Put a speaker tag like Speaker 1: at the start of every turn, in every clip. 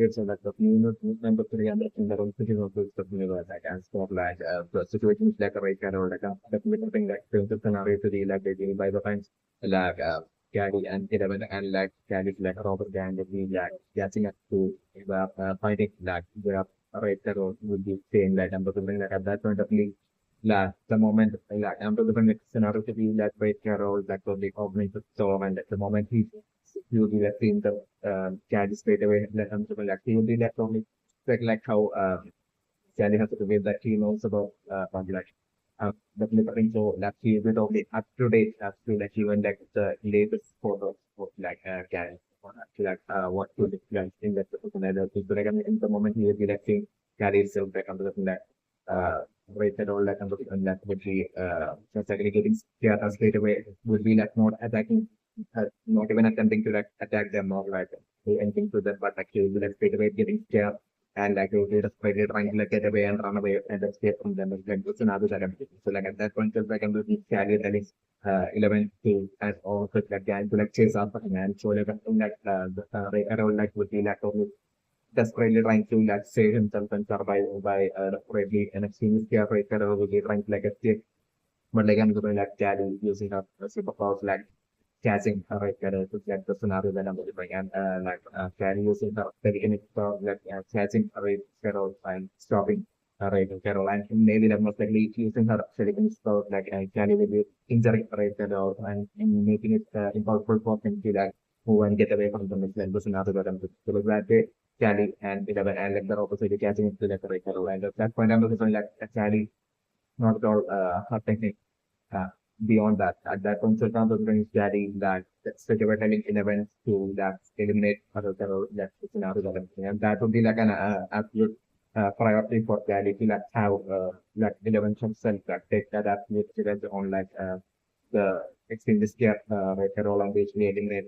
Speaker 1: it's like the new number three and the role which is also something like as for like the situations like a RayCaroll like definitely something like the scenario to the like the by the times like Caddy and 11 and like Caddy like Robert Gang we like catching up to the fighting like the RayCaroll would be saying like something like at that point of view like the moment like different scenario to be like RayCaroll like the opening the storm and at the moment he will be left in the Caddy straight away. Like, like he will be left only like how Caddy has to wave that he knows about like the flipping so like he will only up to date as to like even like the latest photos of like Caddy or actually like what to like in that another thing. So like in the moment he will be like seeing Caddy itself like under the that right and all like under that would be just like getting scared straight away would be like not attacking not even attempting to like attack them or like do anything to them, but like he will be like straight away getting scared and like he will be just straight trying to like get away and run away and escape from them. It's like it's another side of it. So like at that point, just like I'm looking carry telling 11 to and also like gang to like chase after him and so like something like around like would be like only desperately trying to like save himself and survive by desperately and extremely scared right would be trying to like escape. But like I'm going like Daddy using her superpowers like catching right like the scenario that I'm delivering and like Carrie using her very inexpert like catching right Carol and stopping right Carol and maybe that most likely using her very inexpert like Carrie will be injuring right Carol and making it impossible for him to like move and get away from the missile the scenario that I'm so like that way Carrie and 11 and like the opposite catching it to like right Carol and at that point I'm looking like Carrie not at all her technique uh, beyond that, at that point, circumstances brings daddy that telling in events to that eliminate other terror that scenario that and that would be like an absolute priority for daddy to like have like intervention self that take that absolute challenge on like the extremely scare role on which we eliminate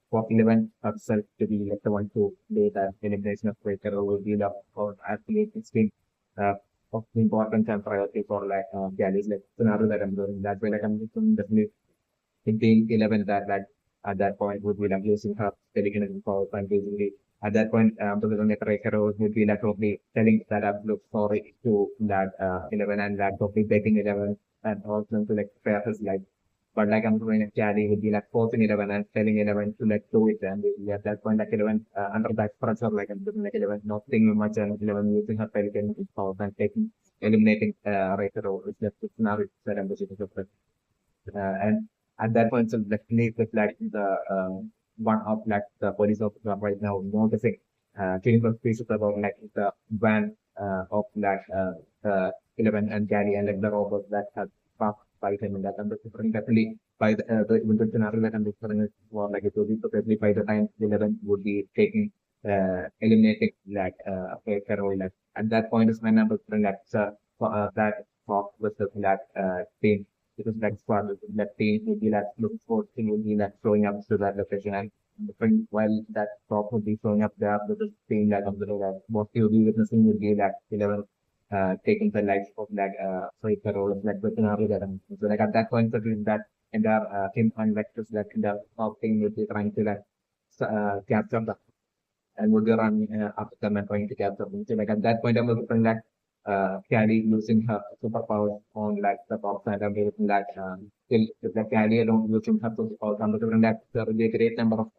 Speaker 1: for 11 herself to be like the one to do that elimination of terror will be the for absolute extreme uh, of importance and priority for like Galley's like scenario that I'm doing. That way, like I'm definitely thinking 11 that like at that point would be like using her telekinesis power and basically at that point to the RayCaroll would be like probably telling that I look sorry to that 11 and that probably begging 11 and also to like spare his life. But like I'm doing a carry would be like forcing 11 and telling 11 to like do it and basically at that point like 11 under that pressure like I'm doing like 11 not thinking much and 11 using her telekinesis power and taking eliminating RayCaroll which just scenario that I'm doing and at that point, so definitely with like the one of like the police officer right now noticing clinical species about like the van of like 11 and Gary and like the robots that have passed by him and that I'm referring definitely by the event scenario that I'm referring is for like it will be probably by the time 11 would be taking eliminating like Carol like at that point is when I'm referring that that talk with the that team because that's what that page will be like look for thing will be like showing up to that location and different while that prop would be showing up there with the screen like of the that what you'll be witnessing would be like 11 taking the life of like sorry the role of like the scenario that so like at that point so that and the him and like just like the top thing would be trying to like capture the and would be running after them and trying to capture them. So like at that point, I'm looking like Caddy using her superpowers on like the top side. I'm looking like still if the Caddy alone using her superpowers. I'm looking like there will be a great number of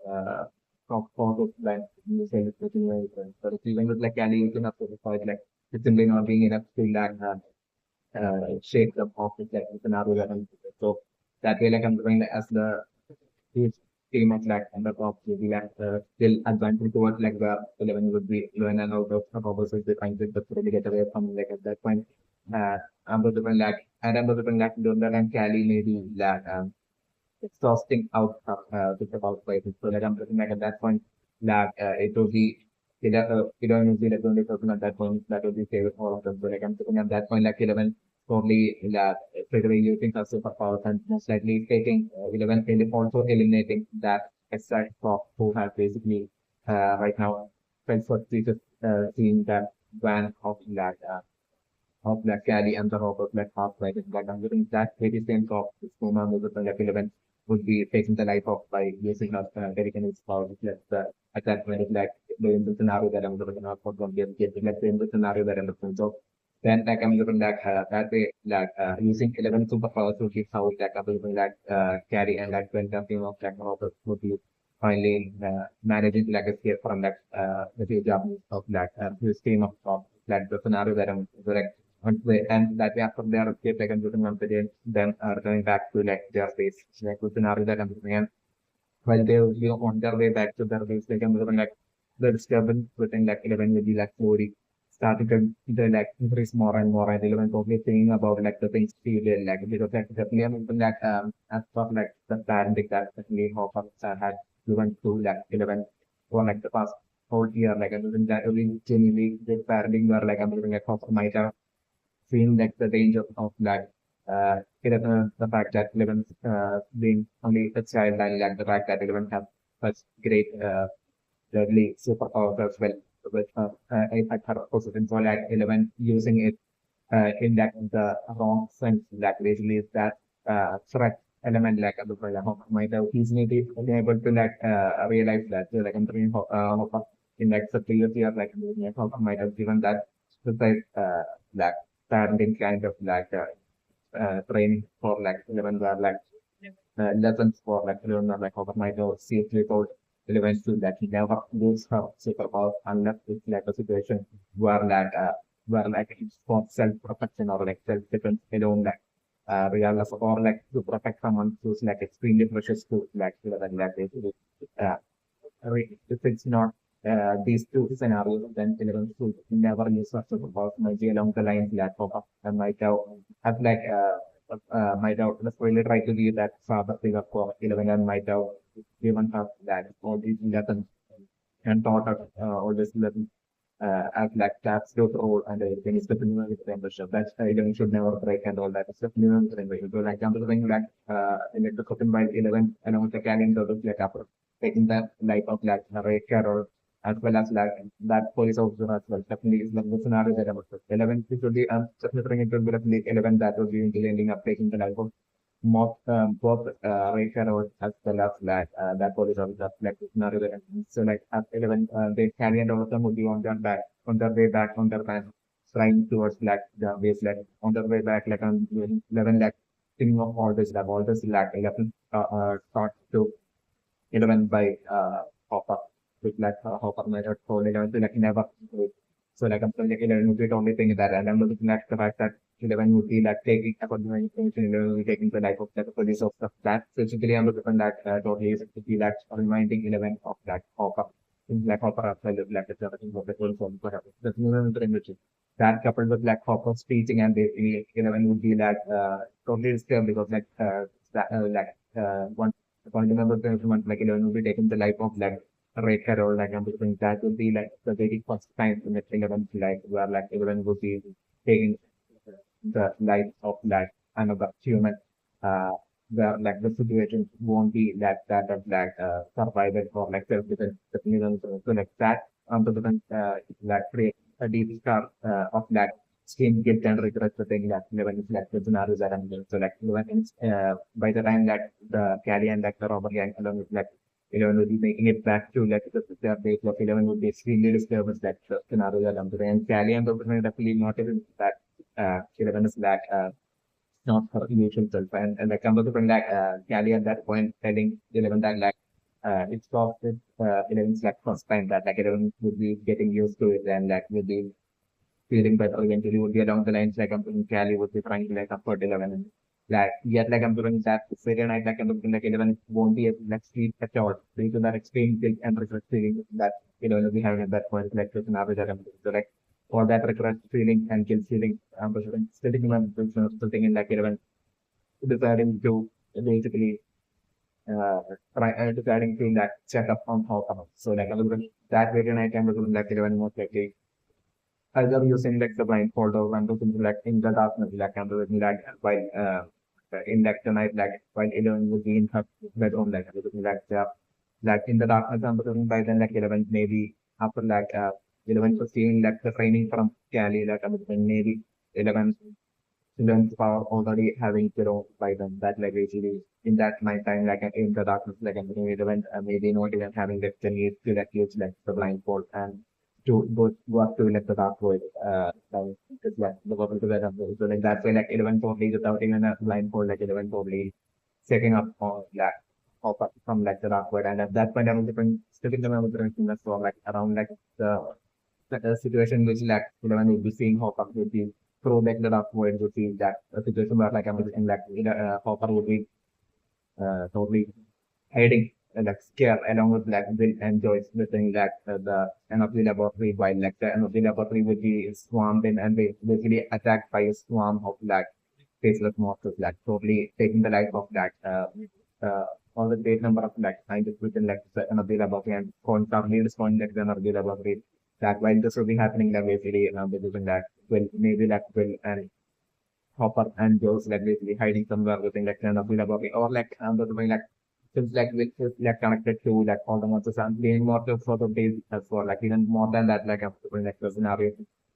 Speaker 1: top photos like using it with you. So even with like Caddy using her superpowers, like it's simply not being enough to like shape the office like with another weapon. So that way like I'm doing as the huge team of like under top maybe like still advancing towards like the 11 would be 11 and out of robbers with the trying to really get away from like at that point I'm the different like and I'm the different like Dunda and Cali maybe like exhausting out of with the power fighting. So like I'm looking like at that point that it will be either New Zealand only person at that point that will be favorite for all of them. So like I'm looking at that point like 11 probably that straight using her superpowers and most likely taking 11 and also eliminating that exact prop who have basically right now felt for just seeing that van of Black Caddy and the Robert Black Half like Black During that very same top this woman with the Black 11 would be taking the life of by using her American power like the at that point like doing the scenario that I'm looking at for one game, let's say in the scenario that I'm looking. So then like I'm looking like that way like using 11 superpowers to give how like I'm looking like carry and like when the team of like robots would be finally managing like escape from that the job of like this team of like the scenario that I'm correct. And that way after their escape like I'm looking once again then returning back to like their space like the scenario that I'm looking at while they on their way back to their base, like I'm looking like the disturbance within like 11 will be like slowly starting to like increase more and more and 11 totally thinking about like the things she did like because like definitely I'm looking like as for like the parenting that definitely Hopper had given to like 11 for like the past whole year like I'm looking that really genuinely good parenting where like I'm looking like Hopper might have seeing like the range of like the fact that Eleven being only a child and like the fact that Eleven have such great lovely superpowers as well with at her opposite so like Eleven using it in that the wrong sense like basically is that threat element like might have easily been able to like realize that like I'm thinking in like the previous year like might have given that precise like parenting kind of like training for like 11 were like lessons for like 11 were like overnight or seriously told 11 to that he never lose her superpower unless it's like a situation where like it's for self protection or like self defense alone like regardless of or like to protect someone who's like extremely precious to like 11 like basically uh, if it's not these two scenarios, then 11 should never use such a superpower. Maybe along the lines that Papa might have like might have really try to be that father figure for 11 and might have given her that all these lessons and taught her all these lessons as like taps to role and everything is definitely with membership. That's you should never break and all that. It's definitely with membership. So like I'm doing like in the cooking by 11 and with the calendar like after taking the life of like RayCaroll as well as like that police officer as well. Definitely is the scenario that I was 11 it would be definitely it would be definitely 11 that would be ending up taking the life of both RayCaroll as well as like that police officer like scenario that so like at 11 they carry and all of them would be on their way back on their van flying towards like the wasteland on their way back like on 11 like thinking of all this like 11 start to 11 by Hopper, which like Hopper might have told 11 to like never do it. So like I'm saying like 11 would be the only thing that, and I'm looking at the fact that 11 would be like taking, according to my information, 11 would be taking the life of the police of that. So basically I'm looking at that totally is to be like reminding 11 of that Hopper. In Black Hopper outside of Black is everything of the whole form perhaps. That's another in which that coupled with Black Hopper speaking and basically 11 would be like totally disturbed because like one according to member government, like 11 will be taking the life of like RayCaroll, like I'm thinking that would be like the very first time in the 11 like where like 11 would be taking the life of like another human, uh, where like the situation won't be like that of like survival or like self-defense. So like that different like create a deep scar of like skin guilt and regret the thing that 11 is like the scenarios that I'm doing. So like 11 is by the time that the Cali and like the robber gang along with like 11 will be making it back to like their base of 11 would be extremely disturbed that the scenario that I'm doing. And Cali and the definitely not even that 11 is like not her usual self. And like I'm looking like Cali at that point telling 11 that like it's cost 11's like first time that like 11 would be getting used to it and like would be feeling better eventually would be along the lines like I'm doing Cali would be trying to like comfort 11 and like yet like I'm doing that Friday night like I'm looking like 11 won't be able to like sleep at all due to that extreme guilt and regret feeling that 11 will be having at that point like there's an average that I'm doing. So like for that regret feeling and guilt feeling I'm sitting in my something in like 11 deciding to basically deciding to like check up on how come. So like I'm looking that Friday night I'm looking like 11 most likely either using like the blindfold or when looking like in the darkness, like I'm doing like while in like the night, like while 11 would be in her bedroom, like I'm looking like in the darkness, I'm looking by then like 11 maybe after like 11 was seeing like the training from Cali, like I'm looking maybe 11 students are already having zero by them. That like basically in that night time, like in the darkness, like maybe even maybe not even having the need to like use like the blindfold and to go up to like the dark void. Because yeah, the bubble to that. So like that's why like 11 probably without even a blindfold, like 11 probably checking up on that up from like the dark void. And at that point, I was different, still in the different things for like around the like a situation which like 11 would be seeing Hopper would be through like the dark void would be that a situation where like I'm in like Hopper would be totally hiding like scare along with like Bill and Joyce within like the end of the laboratory while like the end of the laboratory would be swarmed in and they basically attacked by a swarm of like faceless monsters like totally taking the life of that all the great number of like scientists within like the end of the laboratory and constantly responding like the end of the laboratory that while this will be happening like basically believing that will maybe like Will and Hopper and Joe's like basically hiding somewhere within like kind of the laboratory or like doing like since like which is like connected to like all the monsters and being more to sort of days as well like even more than that like after like the scenario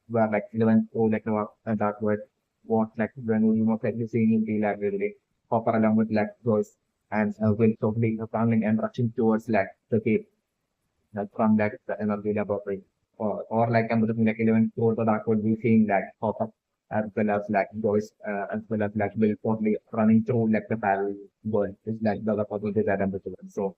Speaker 1: where like even through like the dark word what like when we most likely seeing in the library Hopper along with like Joyce and Will totally running and rushing towards like the cave from that the energy laboratory. Or like I'm looking like even towards the dark would be seeing that pop up as well as like Joyce as well as like Will totally running through like the parallel world. It's like the other possibilities that I'm looking at. So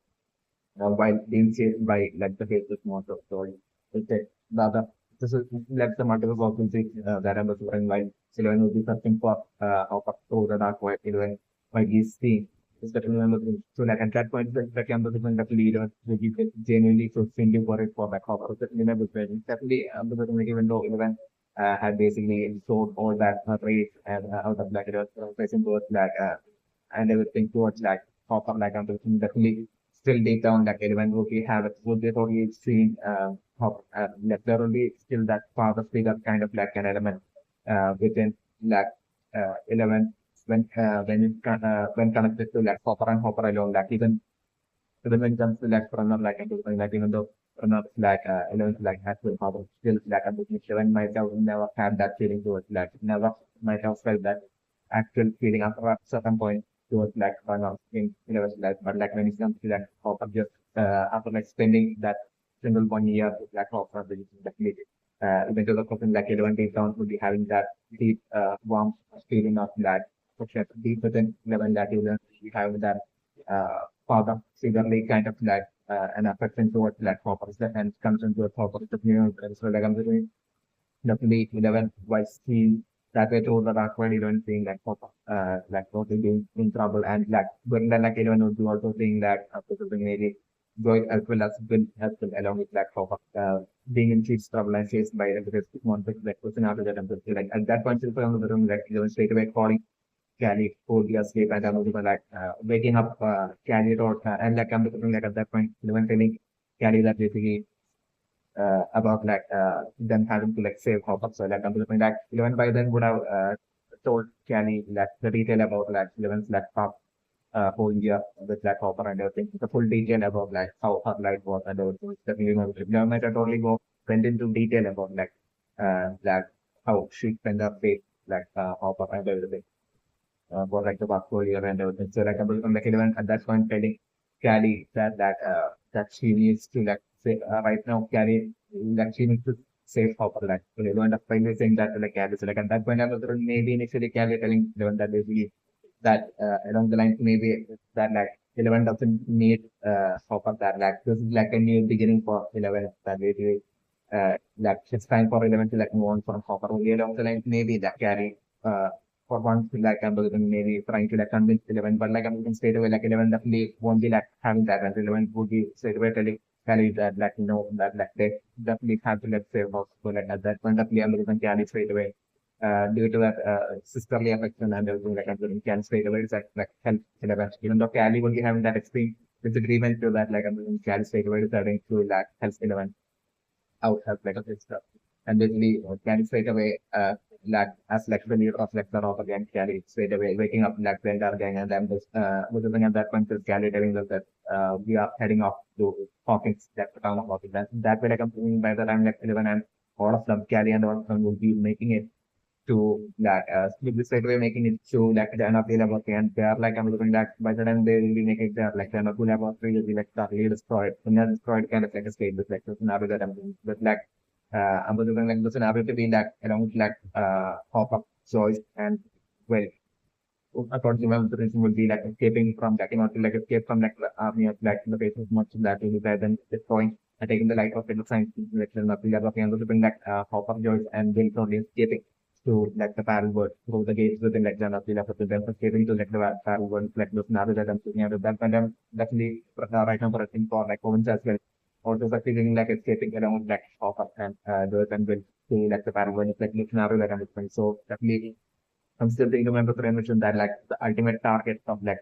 Speaker 1: while being chased by like the faceless monster story, it's like the other this is like the multiple possibilities that I'm looking at while Sylvain will be searching for how through the dark world even while he's seeing is that remember so like at that point the campus is like leader that you get genuinely so thinking for it for like how remember definitely because like, even though even had basically sold all that race and out of like it was facing towards like and everything towards like Hopper like I'm definitely still deep down like even would we have it would they already seen Hopper like there will be still that father figure kind of like an element within like 11 when connected to like Hopper and Hopper alone, like even when it comes to like runner like like even though runner like alone like has to Hopper still like a business even myself never had that feeling towards like never myself felt that actual feeling after a certain point towards like runner in universe life. But like when it comes to like Hopper just after like spending that single 1 year with like Hopper, which is definitely even to the person like 11 days down would be having that deep warm feeling of that question deep within level that you learn you have that father figurely kind of like an affection towards like purpose that and comes into a purpose of new so like I'm doing definitely 11 was seen that way told that when 11 seeing like purpose like totally being in trouble and like but then like 11 would be also seeing that because maybe going as well as been helpful along with like purpose being in chief's trouble and chased by the one like person after that I'm like at that point in the room like 11 straight away calling Cali, 4 years sleep, and I'm looking like waking up Cali road, and like I'm looking like at that point, even telling Cali that basically about like them having to like save Hopper. So like I'm looking like even by then would have told Cali like the detail about like Eleven's like pop whole year with like Hopper and everything, the full detail about like how her life was and everything. Definitely, you might have totally go went into detail about like how she spent her faith like Hopper and everything for like the past 4 years and everything. So like I'm like even at that point telling Callie that she needs to like say right now Callie like she needs to save Hopper like so they don't end up finally saying that to like Callie. So like at that point I was maybe initially Callie telling Eleven that basically that along the line maybe that like Eleven doesn't need Hopper that like this is like a new beginning for Eleven that basically like it's time for Eleven to like move on from Hopper only along the line maybe that Callie for once like I'm looking maybe trying to like convince 11, but like I'm looking straight away like 11 definitely won't be like having that and 11 would be straight away telling Cali that like you know that like they definitely have to let save house. So like at that point definitely I'm looking Cali straight away. Due to that sisterly affection and everything like I'm looking Cali straight away it's like help 11. Even though Cali will be having that extreme disagreement to that like I'm looking Cali straight away deciding to like help 11 out help like a stuff. And basically Cali straight away like as like the leader of like the rock again Cali straight away waking up like the entire gang and then just looking at that point is Cali telling us that we are heading off to Hawkins like the town of Hawkins. That way like I'm thinking by the time like 11 and all of them Cali and all of them will be making it to that split this straight away, making it to like the end of the laboratory, and they are like I'm looking that by the time they will be making the like the end of the laboratory will be like totally destroyed. And then destroyed kind of like a state with like the scenario that I'm doing. But like I'm looking like the scenario to be like along with like hop up choice and well according to my observation would be like escaping from like in order to like escape from like the army of like the face of much of that will be better than destroying and taking the life of the science direction of the level of the bring like hop up joys and build only escaping to like the parallel world through the gates within like the level of them escaping to like the parallel world like those scenario that I'm thinking about that and I'm definitely right now pressing for like Owens as well. Also succeeding like escaping around like hop up and those and build to like the parallel world like the scenario that I'm looking. So definitely I'm still thinking about the mention that like the ultimate target of like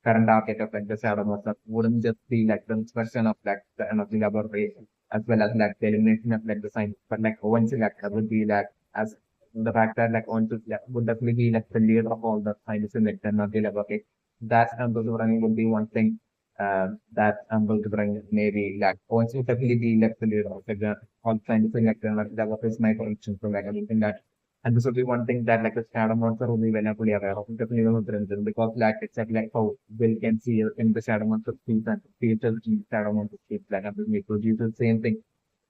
Speaker 1: current target of like the shadow monster wouldn't just be like the destruction of like the energy laboratory as well as like the elimination of like the science, but like Owens like that would be like as the fact that like Owens like, would definitely be like the leader of all the scientists in like the energy laboratory. That I'm going to bring would be one thing that I'm going to bring maybe like Owens would definitely be like the leader of like the all scientists in like the energy laboratory is my prediction from like anything that and this will be one thing that like the shadow monster will be fully aware of definitely one of the reasons because like it's like how Will can see in the shadow monster speech and features in the shadow monster speech like and we produce the same thing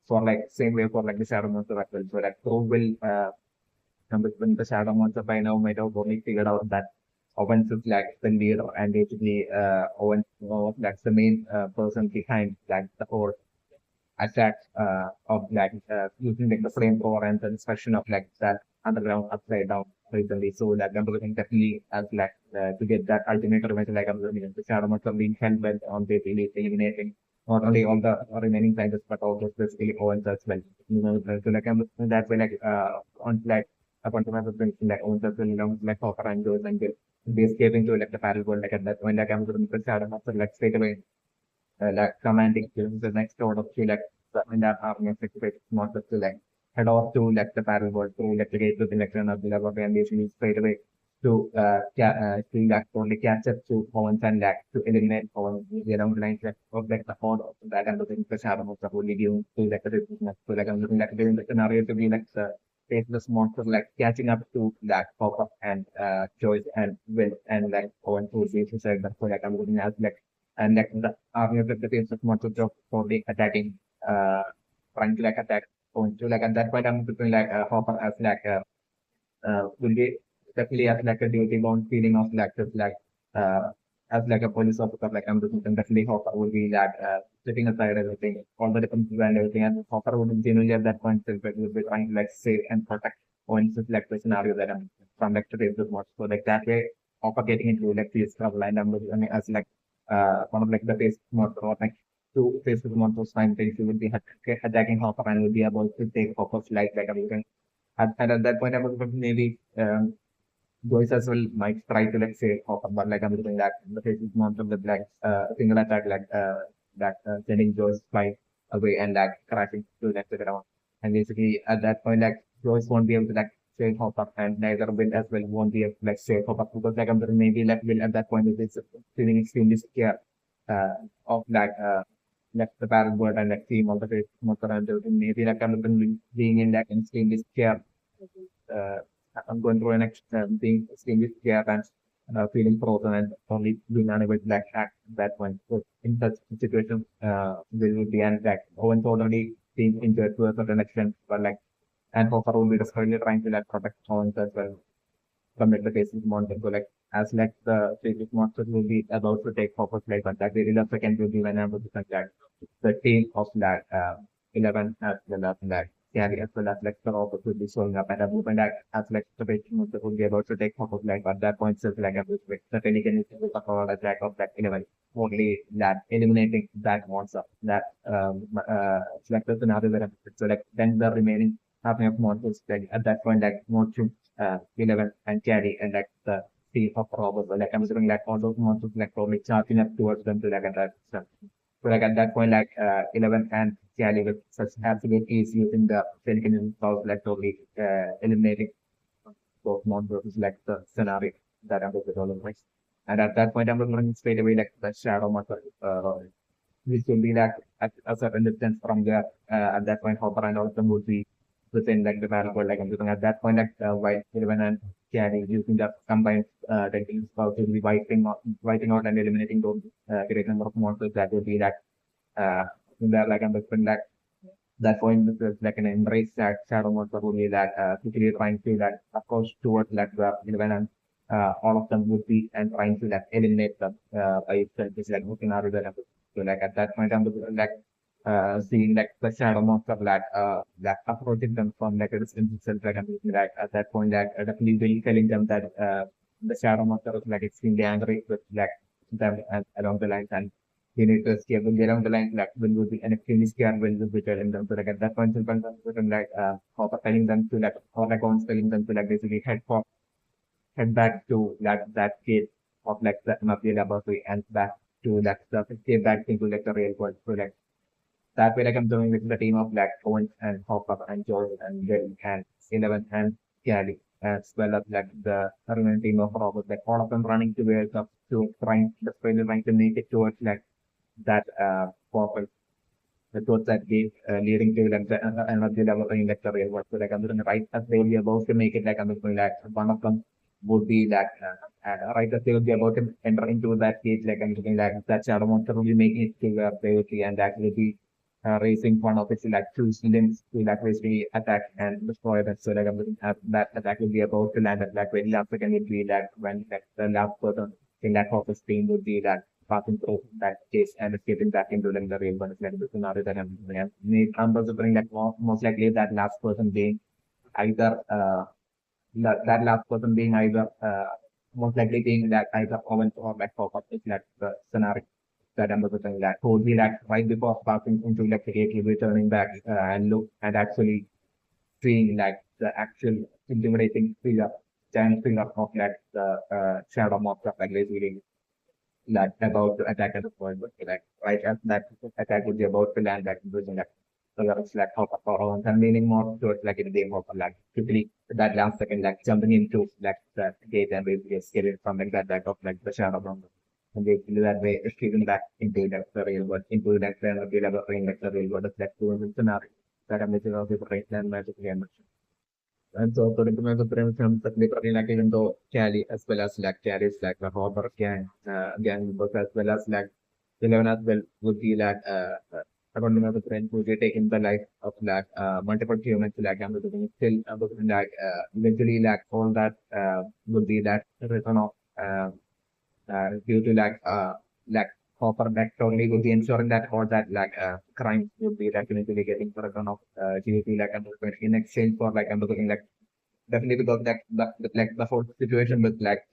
Speaker 1: for like same way for like the shadow monster as well. So like so will when the shadow monster by now might have only figured out that Owens is like the leader and basically Owens that's the main person behind like the whole attack of like using like the flamethrower and the destruction of like that underground upside down recently. So like I'm looking definitely as like to get that ultimate revenge like I'm looking at the shadow monster being hell bent on basically eliminating not only all the remaining scientists but also specifically Owens as well. You know, so like I'm looking that way like on like upon to my presentation like Owens as well, you know, like Hopper and Joes and be escaping to like the parallel world like at that point like I'm looking at the shadow monster like straight away like commanding the next order of like in that army of secretary not just to like head off to like the parallel world to like the gate to the next one of the level and basically straight away to to like only catch up to Owens and like to eliminate Owens the around lines like of like the horde of that and looking the shadow of the holy given to like the business. So like I'm looking like during the scenario to be like the faceless monster like catching up to that pop up and Joyce and Will and like Owens who is suicide but so like I'm looking at like and like the army of the faceless monster just probably attacking trying to like attack Owens. So like at that point I'm looking like Hopper as like will be definitely as like a duty bound feeling of like just like uh as like a police officer like I'm looking definitely Hopper will be like setting aside everything, all the differences and everything and Hopper would genuinely at that point will be trying to like save and protect Owens with like the scenario that I'm from like to save this watch. So like that way Hopper getting into like this trouble and I'm looking as like one of like the face monster or like two faces monsters simultaneously will be attacking Hopper and will be able to take Hopper's life like I'm and at that point, I was thinking maybe Joyce as well might try to like say Hopper, but like I'm looking at the faces monster with like single attack like that sending Joyce flying away and like crashing to like the ground. And basically at that point, like Joyce won't be able to like save Hopper, and neither Will as well won't be able to like save Hopper because like I'm thinking maybe like Will at that point is feeling extremely scared of like the parent word and like team of the face monster and maybe like I'm looking being in like extremely scared uh, I'm going through an being extremely scared and feeling frozen and only being unable to like act at that point. So in such situations, will be and like Owen's already being injured to a certain extent, but like and Hopper will be desperately trying to like protect Owens as well from like the cases monster. So like as like the previous monsters will be about to take Hopper's life, but that really the second will be when I'm looking at that the team of that 11 as well as that carry as well as like the robots will be showing up and everyone that as like the patient will be about to take Hopper's life at that point so like the Pelican is able to cover the track of that 11 only that eliminating that monster that like the scenario that so like then the remaining half of monsters like at that point like monster 11 and carry and like the team of robots like I'm assuming like all those monsters like probably charging up towards them to like at that stuff. So like at that point, like 11 and Cali with such absolute ease using the Pelican power like totally eliminating both monsters like the scenario that I'm with all of this. And at that point, I'm running straight away like the shadow monster, which will be like at a certain distance from there. At that point, Hopper and all of them would be within like the barrel like I'm looking at that point like white 11 and carry using the combined techniques to be wiping out and eliminating those great number of monsters that would be that there like I'm looking like that point is like an embrace that shadow monster would be that quickly trying to that approach towards like the 11 and all of them would be and trying to like eliminate them by itself is like looking out of the so like at that point I'm looking like seeing like the shadow monster that approaching them from like a distance itself like I'm looking like at that point like definitely really telling them that the shadow monster is like extremely angry with like them and along the lines and you need to escape and get on the line like when would be an extremely scared will be telling them to like at that point and like Hopper telling them to like or like on telling them to like basically head back to like that gate of like the MFD laboratory and back to like the escape back into like the real world. So like that way like I'm doing with the team of like Owens and Hopper and Joel and Will and 11 and Gally as well as like the remaining team of robots, like all of them running towards up to desperately trying to make it towards like that purpose towards that gate leading to like the energy level in like the real world. So like I'm looking right as they will be about to make it like I'm looking like one of them would be like right as they will be about to enter into that gate like I'm looking like that shadow monster will be making it to priority and actually be raising one of its like two limbs to like basically attack and destroy that. So like I'm looking at that attack will be about to land at like very last second it will be like when like the last person in that office team would be like passing through that case and escaping back into like the real world like the scenario that I'm looking at. I'm considering like most likely that last person being either that last person being either most likely being that either Owens or like Pop-Up is like the scenario that I'm looking at. Who would be like right before passing into like the gate, he'll be turning back and look and actually seeing like the actual intimidating figure, giant figure of like the shadow monster like basically like about to attack at the point, but like right as that attack would be about to land, like using like so that's like how power and meaning more towards like in the game of like quickly that last second like jumping into like the gate and basically escaping from like that back of like the shadow from and basically that way escaping back into like the real world, into like the like the real world of like two scenario that I'm missing of the right land magic game. And so according to my friends from technically like even though Cali as well as like Cali is like the horror gang members as well as like 11 as well would be like according to my friends would be taking the life of like multiple humans like I'm looking still like eventually like all that would be that return of due to like Hopper like totally would be ensuring that all that like crimes would be like eventually getting the return of GDP like I'm looking in exchange for like I'm looking like definitely because like the whole situation with like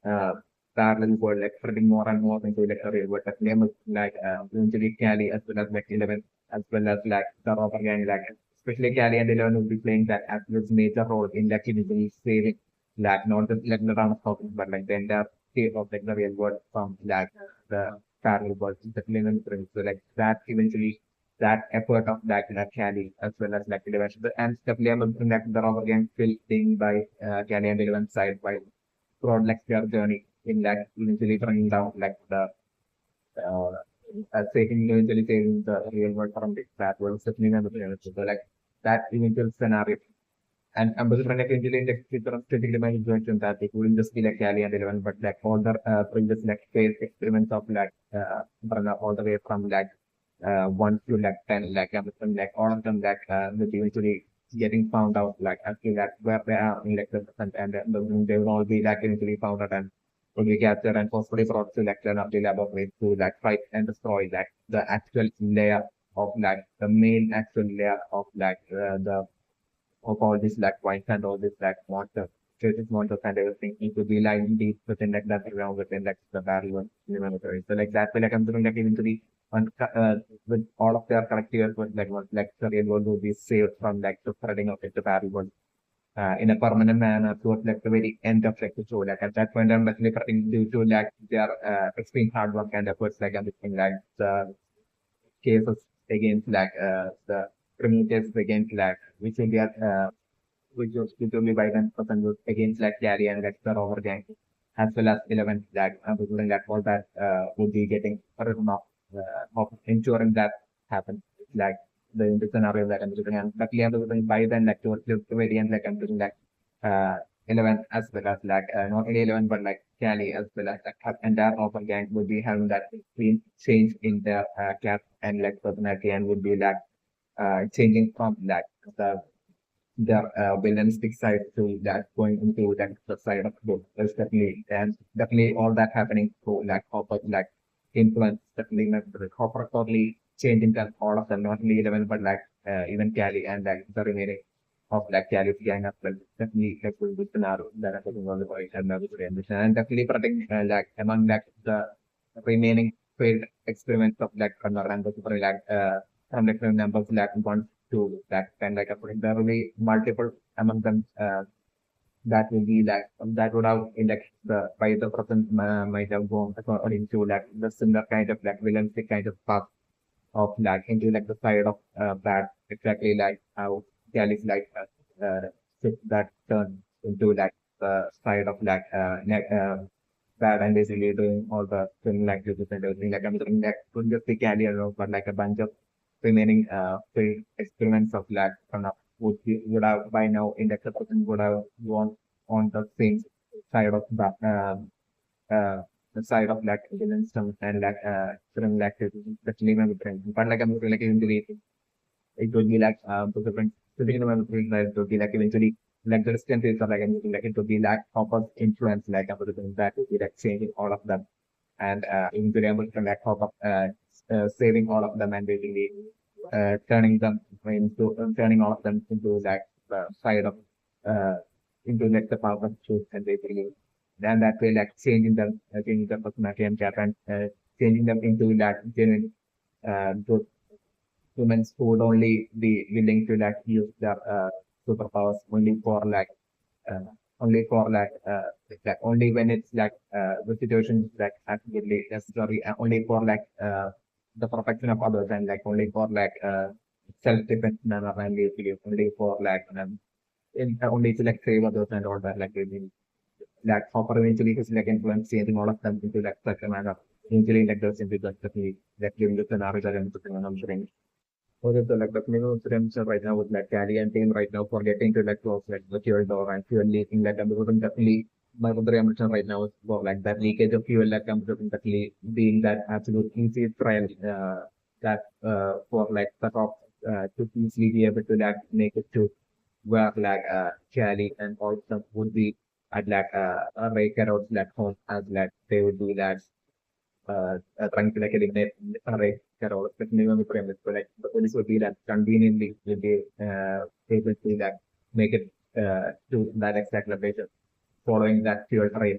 Speaker 1: uh, parallel world like spreading more and more into like a real world like name is like eventually Cali as well as like 11 as well as like the robber gang like especially Cali and 11 will be playing that as this major role in like eventually saving like not just like the round of talking but like the entire state of like the real world from like the parallel world the 11 so like that eventually that effort of that Cali as well as like 11 and definitely I'm looking at the robber gang still being by Cali and 11 side by throughout like their journey in like eventually bringing down like the uh, taking eventually saving the real world from the that world settling and the real so like that eventual scenario and I'm just like eventually like strategically my influence that it wouldn't just be like Cali and 11 but like all the previous like phase experiments of like all the way from like 1 to like 10 like everything like all of them like will eventually getting found out like actually that where they are in like the present and they will all be like eventually found out and will be captured and possibly brought to like the laboratory to like fight and destroy like the actual layer of like the main actual layer of like the of all these like points and all these like monsters, chasing monsters and everything into the line deep within like that around within like the barrel inventory. So like that way like I'm doing like eventually on with all of their characters with like what like the real world will be saved from like the spreading of it the barrel world in a permanent manner towards like the very end of like the show. Like at that point I'm definitely cutting due to like their extreme hard work and efforts like I'm looking like the cases against like the criminal cases against like which will be which will be by 10% against like Gary and like the robber gang as well as 11 that including that all that would be getting written off of ensuring that happens like the scenario that I'm looking at. Luckily, I'm looking by then like towards the very end, like I'm looking like 11 as well as like not only 11 but like Cali as well as like entire open gang would be having that extreme change in their cap and like personality and would be like changing from like the villainistic side to that going into that the side of good. There's definitely and definitely all that happening through like Hopper like influence definitely not the Hopper totally changing that all of them not only 11 but like even Cali and like the remaining of like Cali's gang as well. Definitely like will be scenario that I'm talking on the point and and definitely protect like among like the remaining failed experiments of like and like from different numbers like 1 to like 10 like there will be multiple among them that will be like that would have indexed the by the person might have gone according to like the similar kind of like villainous kind of path of like into like the side of bad exactly like how Galley's like took that turn into like the side of like bad and basically doing all the criminal activities and everything like I'm doing like not just the Galley alone but like a bunch of remaining failed experiments of like would have by now index a person would have gone on the same side of uh, the side of like villains and like criminal activities, especially when we but like I'm like eventually it would be like different specifically when we it would be like eventually like the distances are like anything like it would be like Hopper's influence like I'm that would be like changing all of them and eventually I'm going to like Hopper saving all of them and basically turning them into turning all of them into like the side of uh, into like the power of truth and basically then that way like changing the personality and cap and changing them into that genuine good humans who would only be willing to like use their superpowers uh, only for like only when it's like the situation is like absolutely necessary only for like the protection of others and like only for like self-defense manner and basically only for like only to like save others and all that like really like Hopper eventually his like influence changing all of them into like such a manner eventually like those into like giving the scenario that I'm saying or if the like the minimum redemption right now with like Cali and team right now for getting to like close like the fuel door and fuel leaking like I'm looking definitely my other emotion right now is for like that leakage of fuel like I'm looking definitely being that absolute easy trial that for like the top to easily be able to like make it to where like Cali and all stuff would be at like RayCaroll's like home as like they would be that trying to like eliminate RayCaroll, especially when we frame it. So like the police would be that conveniently will be able to like make it to that exact location, following that fuel trail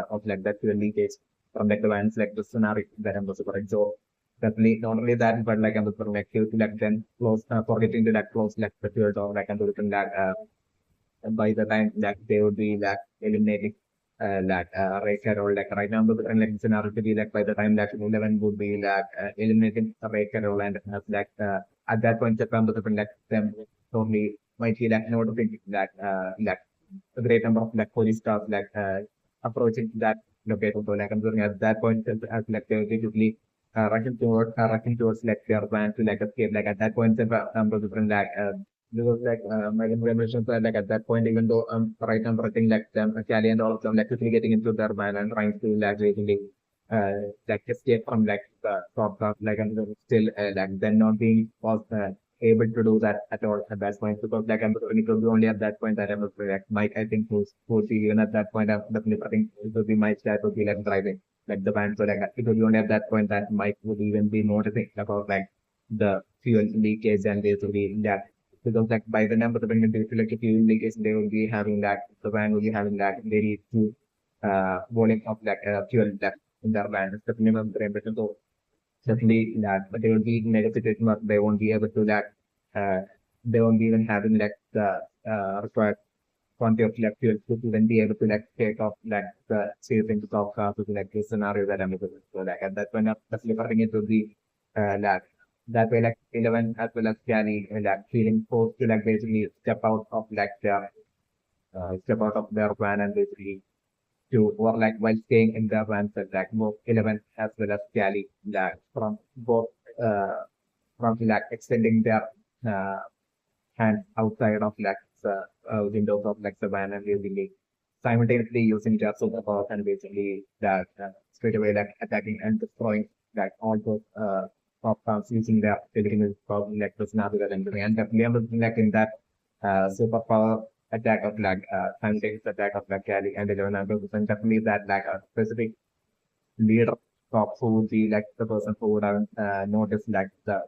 Speaker 1: of like that fuel leakage from like the vans, like the scenario that I'm also correct. So definitely not only that, but like I'm also like to like then close, forgetting to like close like the fuel door, like I'm looking that by the time that they would be like eliminating that RayCaroll like right now the like scenario to be like by the time that 11 would be like eliminating RayCaroll and like at that point Japan would have like them totally might be like not thinking that like a great number of like police staff like approaching that location. So like I'm looking at that point as like they would usually rushing towards like their van to like escape. Like at that point, number of different like because like my information said like at that point, even though right now I think like them Cali and all of them like quickly getting into their van and trying to like basically like escape from like the top of like and still like then not being was able to do that at all at that point because like I'm it was only at that point that I was like Mike I think who's even at that point I'm definitely I think it would be Mike that would be like driving like the van so like it would be only at that point that Mike would even be noticing about like the fuel leakage and basically that because like by the number of the like if you indicate they will be having that the van will be having that very huge volume of like fuel left in their van. It's the minimum temperature. So certainly that but they will be in a situation where they won't be able to that uh, they won't be even having like the required quantity of like fuel to even be able to like take off like the safe into top car to like this scenario that I'm looking at. So like at that point of referring it to the like that way like 11 as well as Gary like feeling forced to like basically step out of their van and basically to or like while staying in their van so like both 11 as well as Gally like from both uh from like extending their hand outside of like the windows of like the van and basically simultaneously using their superpowers and basically that straight away like attacking and destroying like all those pop cars using their telekinesis power like the scenario and definitely I'm looking like in that superpower attack of like simultaneous attack of like Cali and 11 and definitely that like a specific leader of who would be like the person who would have noticed like the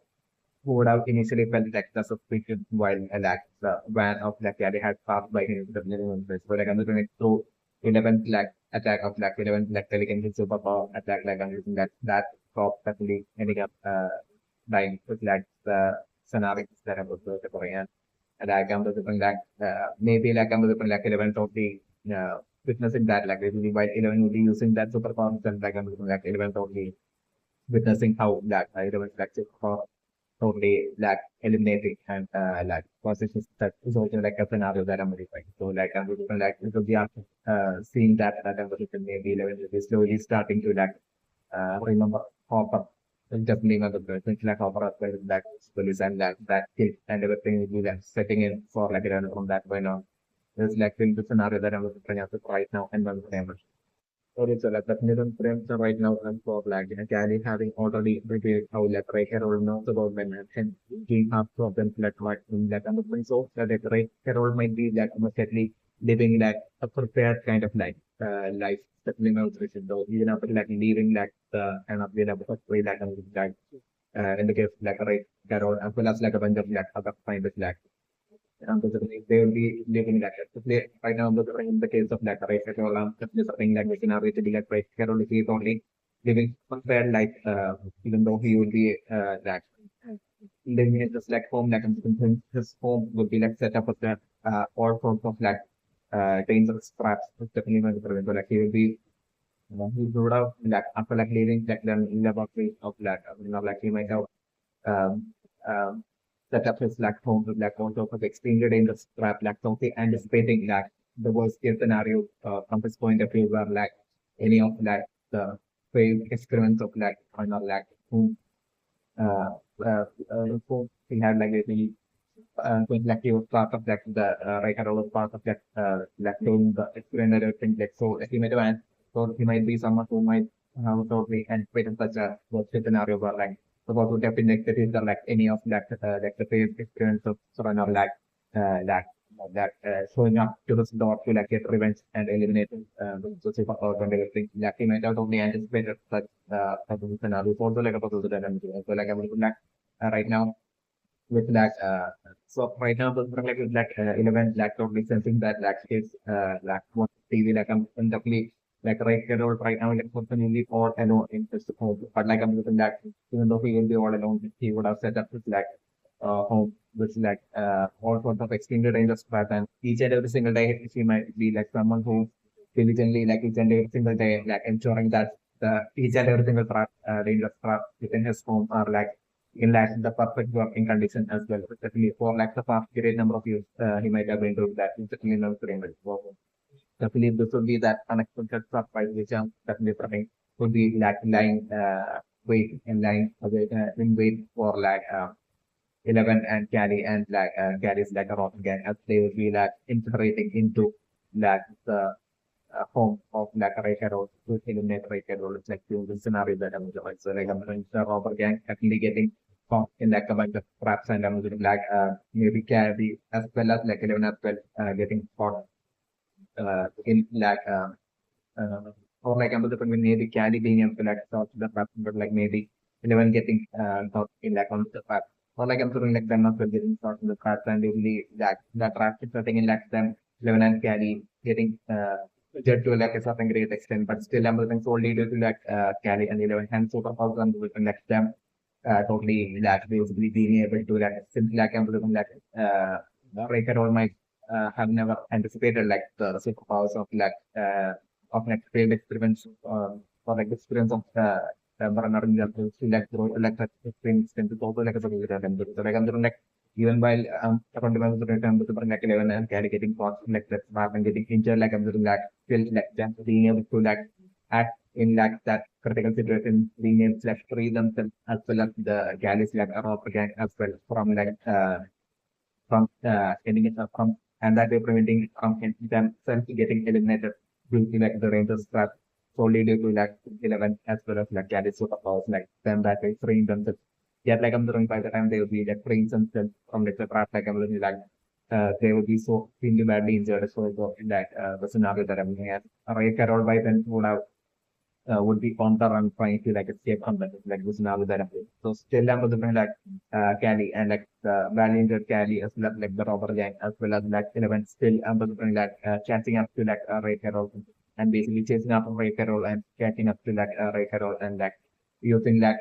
Speaker 1: who would have initially felt like the suspicion while like the van of like Cali had passed by him the minimum place. So like I'm looking through 11 like attack of like 11 like telekinesis superpower attack like I'm using that cop definitely ending up dying with like the scenarios that I was going and like I'm looking like maybe like I'm looking like 11 totally witnessing that like basically while 11 will be using that superpower and like I'm looking like 11 totally witnessing how that 11 like superpower totally like eliminating and like positions that is also like a scenario that I'm modifying. So like I'm looking like it will be after seeing that I'm looking maybe 11 will be slowly starting to like remember Hopper. Definitely not the person like Hopper as well like police and like that kid and everything will be like setting in for like a from that point on. There's like in the scenario that I'm looking at right now and one framework. So it's like that middle frames are right now and for like Gary having already revealed how like RayCaroll knows about men and he have problems like what in that and the so that like RayCaroll might be like mostly living like a prepared kind of life that we know though even after like leaving like the kind of you know way like in the case of like RayCaroll as well as like a bunch of like other kind of like they will be living like that. Right now, in the case of like RayCaroll, just something like the scenario to be like RayCaroll is only living prepared life, even though he will be like living in just like home, like his home would be like set up with that all sorts of like dangerous traps, definitely not prevent. Like he will be he would have like after like leaving like the laboratory of like like he might have um, um, set up his like home with like also of extremely dangerous trap like totally anticipating like the worst case scenario from his point of view where like any of like the failed experiments of like or not like who uh, who he had like when like he was part of like the RayCaroll was part of that like doing the experiment and everything like so he might have so he might be someone who might totally anticipate such a worst case scenario where like suppose would have been like that is the like any of like the failed experience of someone or like showing up to this door to like get revenge and eliminate so super out and everything. Like he might have only anticipated such type of scenario. Also like a proposal that I'm doing. So like I'm looking like right now with that so right now the like with like 11 like totally sensing that like is like one TV like I'm definitely like RayCaroll right now like personally all alone in his home but like I'm looking that even though he will be all alone he would have set up his like home with like all sorts of extremely dangerous path and each and every single day she might be like someone who diligently like each and every single day like ensuring that the each and every single trap dangerous trap within his home are like in like the perfect working condition as well. Especially for like the past great number of years, he might have been doing that. Certainly not doing it. So definitely this would be that unexpected surprise which I'm definitely trying would be like lying wait in line in wait for like 11 and carry and like carries like a rock again as they would be like integrating into like the home of like a RayCaroll to eliminate RayCaroll. It's like the scenario that I'm doing. So like I'm doing the robber gang actually getting caught in like a bunch of traps and I'm doing like maybe carry as well as like 11 as well getting caught in like or like I'm looking maybe carry being able to like stop the trap but like maybe 11 getting caught in like on the trap. Or like I'm doing like them not getting caught in the traps and really like the trap is setting in like them 11 and carry getting judged to like a certain great extent, but still I'm looking solely due to like carry and 11 hand superpowers and with the next them totally like basically being able to like simply like I'm looking like RayCaroll might have never anticipated like the superpowers of like failed experiments or like experience of runner in the like like that experience is also like a solution. So like I'm doing like even while fundamental return to the like 11 and carry getting caught like that and getting injured like I'm doing that still like just being able to like act in like that critical situation, renames like free themselves as well as the galleys like rope gang as well from ending it up from and that way preventing from themselves getting eliminated due to like the Rangers trap solely due to like 11 as well as like galleys superpowers like them that way freeing themselves. Yet like I'm doing by the time they will be like freeing themselves from like the trap like I'm doing like they would be so really badly injured. So in that the scenario that I'm looking at, RayCaroll by then would be on the run trying to like escape from that like the scenario that I'm doing. So still I'm looking like Cali and like the badly injured Cali as well as like the robber gang as well as like 11 still I'm looking like catching up to like RayCaroll and basically chasing after RayCaroll and catching up to like RayCaroll and like using like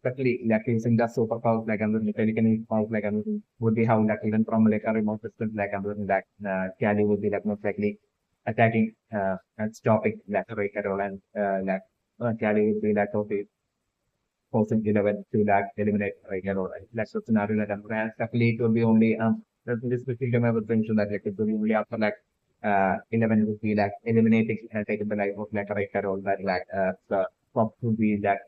Speaker 1: especially like using the superpowers like I'm looking telekinetic powers like I'm looking would be how like even from like a remote distance like I'm looking like Cali would be like most likely attacking and stopping like RayCaroll and Cali would be like okay forcing 11 to like eliminate RayCaroll. Right? That's the scenario that I'm looking at. Luckily it will be only this particular I would mention that like it will be only after like 11 would be like eliminating taking the life of like RayCaroll that like the Fox would be that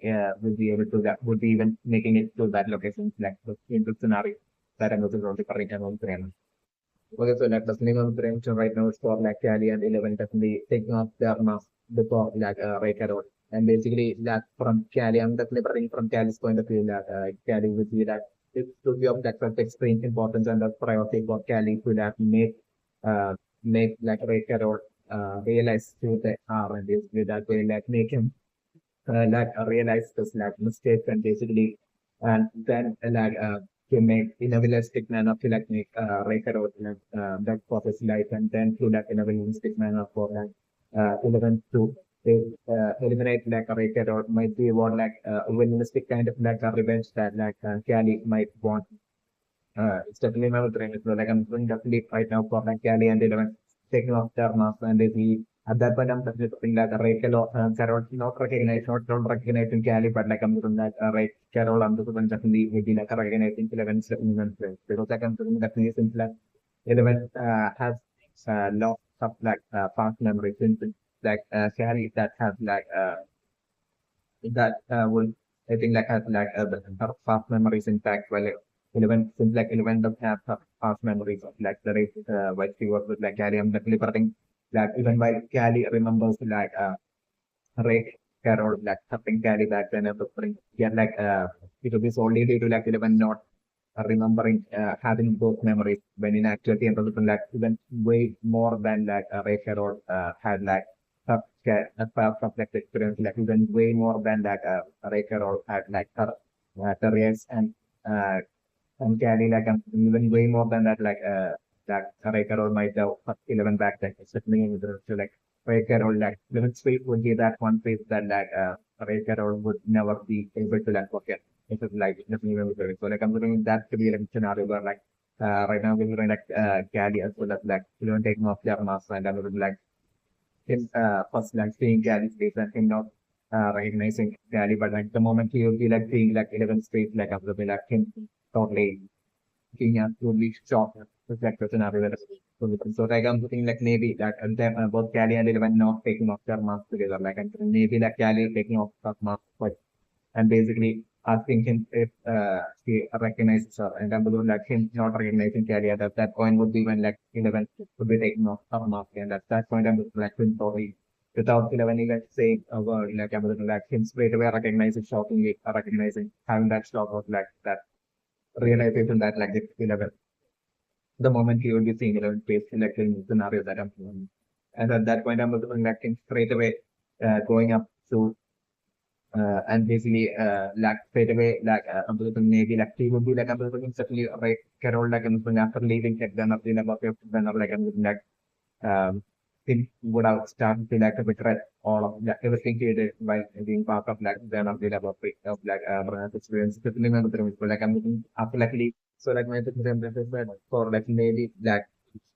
Speaker 1: would be able to that would be even making it to that location like in the scenario that I'm looking for the RayCaroll. Okay, so like the cinema prevention right now is for like Cali and 11 definitely taking off their mask before like RayCaroll. And basically that from Cali, I'm definitely bringing from Cali's point of view that Cali would be that it should be of that such extreme importance and the priority for Cali to that uh make like RayCaroll realize who they are and basically that way like make him like realize this like mistake and basically and then like to make in a realistic manner to like make RayCaroll like that for his life and then to like in a realistic manner for like 11 to eliminate like a RayCaroll might be what like a realistic kind of like a revenge that like Cali might want it's definitely my dream. It's like I'm doing definitely right now for like Cali and 11 taking off their mask and they see at that point I'm definitely putting like a RayCaroll not recognizing Cali, but like I'm doing that RayCaroll I'm doing definitely maybe like a recognizing 11 even place because like I'm doing definitely since like 11 has lots of like past memories since like Cali that has like that will I think like has like past memories in fact well 11 since like 11 does have past memories of like the race while she was with like Cali I'm definitely putting that even while Cali remembers like Ray Carol like something Cali back then and putting yeah like it will be solely due to like 11 not remembering having those memories when in actuality and like even way more than like Ray Carol had like apart from like the experience like even way more than that Ray Carol had like her careers uh, and Cali like even way more than that like that RayCaroll might have 11 back then certainly with the so like RayCaroll like 11 space would be that one space that like RayCaroll would never be able to like forget. It's just like definitely very good. So like I'm looking at that to be like a scenario where like right now we're doing like Cali as well as like 11 taking off their mask and I'm looking like him first like seeing Cali's face and him not recognizing Cali but like the moment he will be like seeing like 11 space like I'm looking like him totally Kenya would be shocked with that scenario. So like I'm thinking like maybe that and then both Cali and Eleven not taking off their masks together. Like and maybe like Cali taking off her mask but and basically asking him if he recognizes her and I'm like him not recognizing Cali at that point would be when like 11 would be taking off her mask and at that point I'm like him sorry without 11 even saying a word like I'm like him straight away recognizing shockingly recognizing having that shock of like that realization that like it's 11 the moment you will be seeing 11 face selecting scenario that I'm doing. And at that point, I'm looking like straight away going up to and basically like straight away like I'm looking maybe like he would be like I'm looking certainly right Carol like I'm looking after leaving tech then up in about then like I'm looking like um things would have started to like regret all of like everything he did while being part of like then of the about of like experience. Especially when like I'm looking after like leave so like my for like maybe like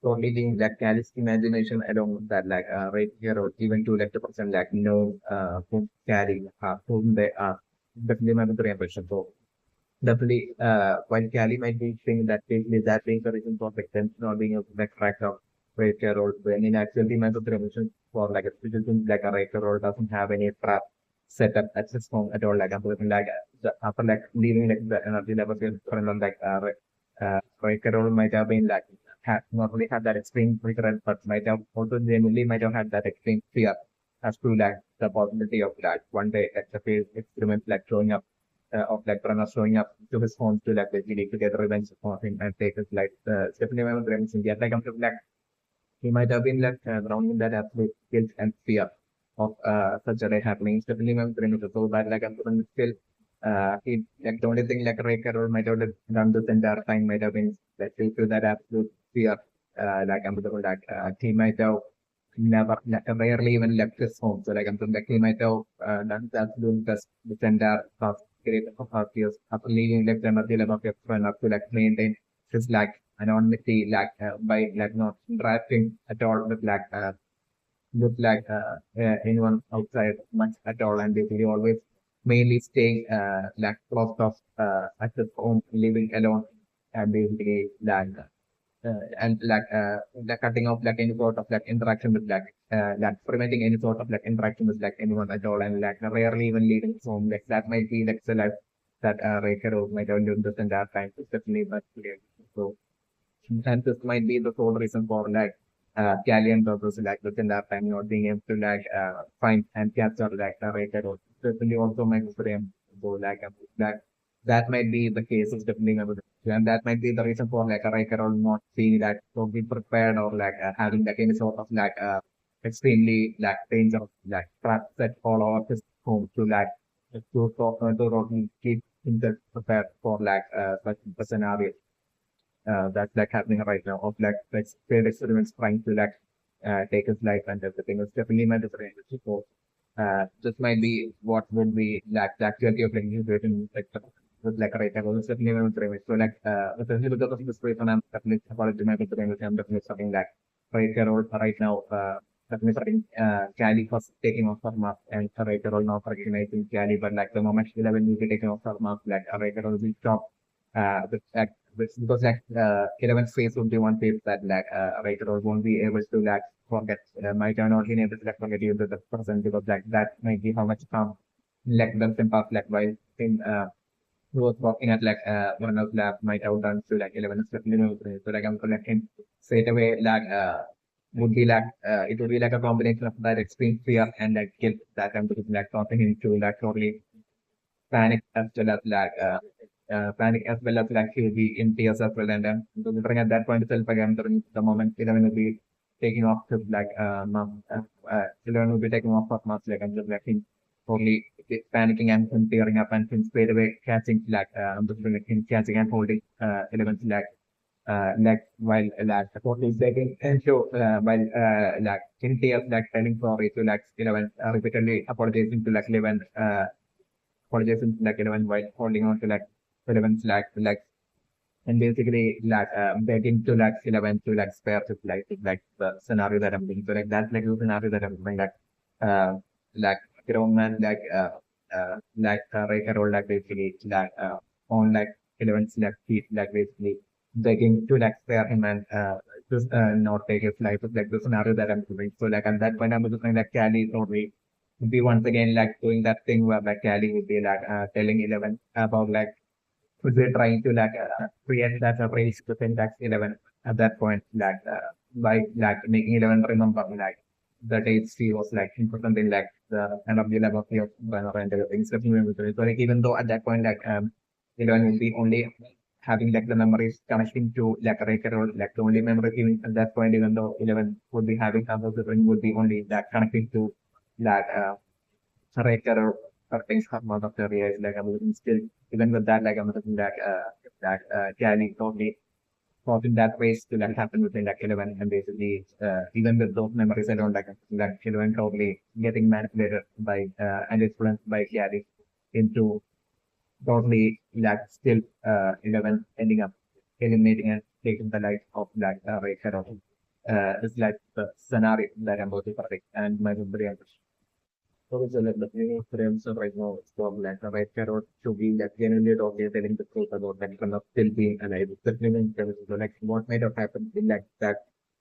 Speaker 1: totally being like Cali's imagination along with that like right here or even to like the person like know whom Cali whom they are definitely my impression. So definitely while Cali might be saying that basically that being the reason for victims not being able to like track of RayCaroll when in actuality my impression for like a situation like a RayCaroll doesn't have any trap setup at this form at all. Like I'm looking like after like leaving like the energy levels from like RayCaroll might have been like not only had that extreme recurrence, but might have also genuinely might have had that extreme fear as to like the possibility of that one day like the failed experiment like showing up of like runner showing up to his home to like basically to get revenge for him and take his life. Definitely my revenge in yet like I'm like he might have been left drowning in that absolute guilt and fear of such a day happening. Definitely my revenge is so bad like I'm still he like the only thing like Ray Carroll might have done this entire time might have been like due to that absolute fear. Like I'm like he might have never like, rarely even left his home. So like I'm like he might have done the absolute best this entire past period of half years after leaving like the energy level of your friend up to like maintain his like anonymity like by like not interacting at all with like anyone outside much at all and basically always mainly staying like closed off at his home living alone and basically like cutting off like any sort of like interaction with like preventing any sort of like interaction with like anyone at all and like rarely even leaving his home like that might be like the life that RayCaroll might have lived this entire time definitely but so and this might be the sole reason for like Cali and purpose like within that time not being able to like find and capture like the RayCaroll certainly also might be frame so like that that might be the case is definitely and that might be the reason for like a writer or not being that so be prepared or like having like any sort of like extremely like danger of like traps that all over his home to like to keep himself prepared for like such a scenario that's like happening right now of like failed experiments trying to like take his life and everything. It's definitely my different. So this might be what would be like the actuality of like new situation like with like right now. It's definitely my different. So like especially because of this reason, I'm definitely apology my different. I'm definitely something like RayCaroll right now. Definitely starting Cali first taking off her mask and RayCaroll now recognizing Cali, but like the moment 11 will be taking off her mask, like RayCaroll will stop with like because like 11th phase would be one phase that like writer won't be able to like forget might not be able to like forget you to the person because like that might be how much harm like the impact like while in who was working at like one of lab might have done to like 11 so like I'm connecting straight away like would be like it would be like a combination of that extreme fear and like guilt that I'm like causing him to like totally panic as well as like panic as well as like he'll be in tears as well and then considering at that point itself again during the moment 11 will be taking off his like 11 will be taking off her mask like and just like him totally panicking and him tearing up and him straight away catching like like him catching and holding 11's like while like totally taking and so while like in tears like telling sorry to like 11 repeatedly apologizing to like 11 apologizing to like 11 while holding on to like 11's like and basically like begging to like 11 to like spare to like the scenario that I'm doing. So like that's like the scenario that I'm doing uh like grown man RayCaroll like basically on like 11's like feet like basically begging to like spare him and just not take his life. It's like the scenario that I'm doing. So like at that point I'm just saying like Cali totally would be once again like doing that thing where like Cali would be like telling 11 about like would be trying to like create that race to syntax 11 at that point like by like making 11 remember like the dates she was like important in like the energy level of your banner and everything. So like even though at that point like 11 will be only having like the memories connecting to like a record like the only memory even at that point even though 11 would be having some of the ring would be only that connecting to like record or things come out of the real like I'm still even with that like I'm looking Cali totally thought in that ways to like happen within like 11 and basically even with those memories I don't like 11 totally getting manipulated by and influenced by Cali into totally like still 11 ending up eliminating and taking the life of like Ray Carroll. It's like the scenario that I'm about to predict and my memory so it's like the feeling frames of right now it's from like the right carrot to be like genuinely talking telling the truth about like kind of still being alive. It's definitely so like what might have happened in like that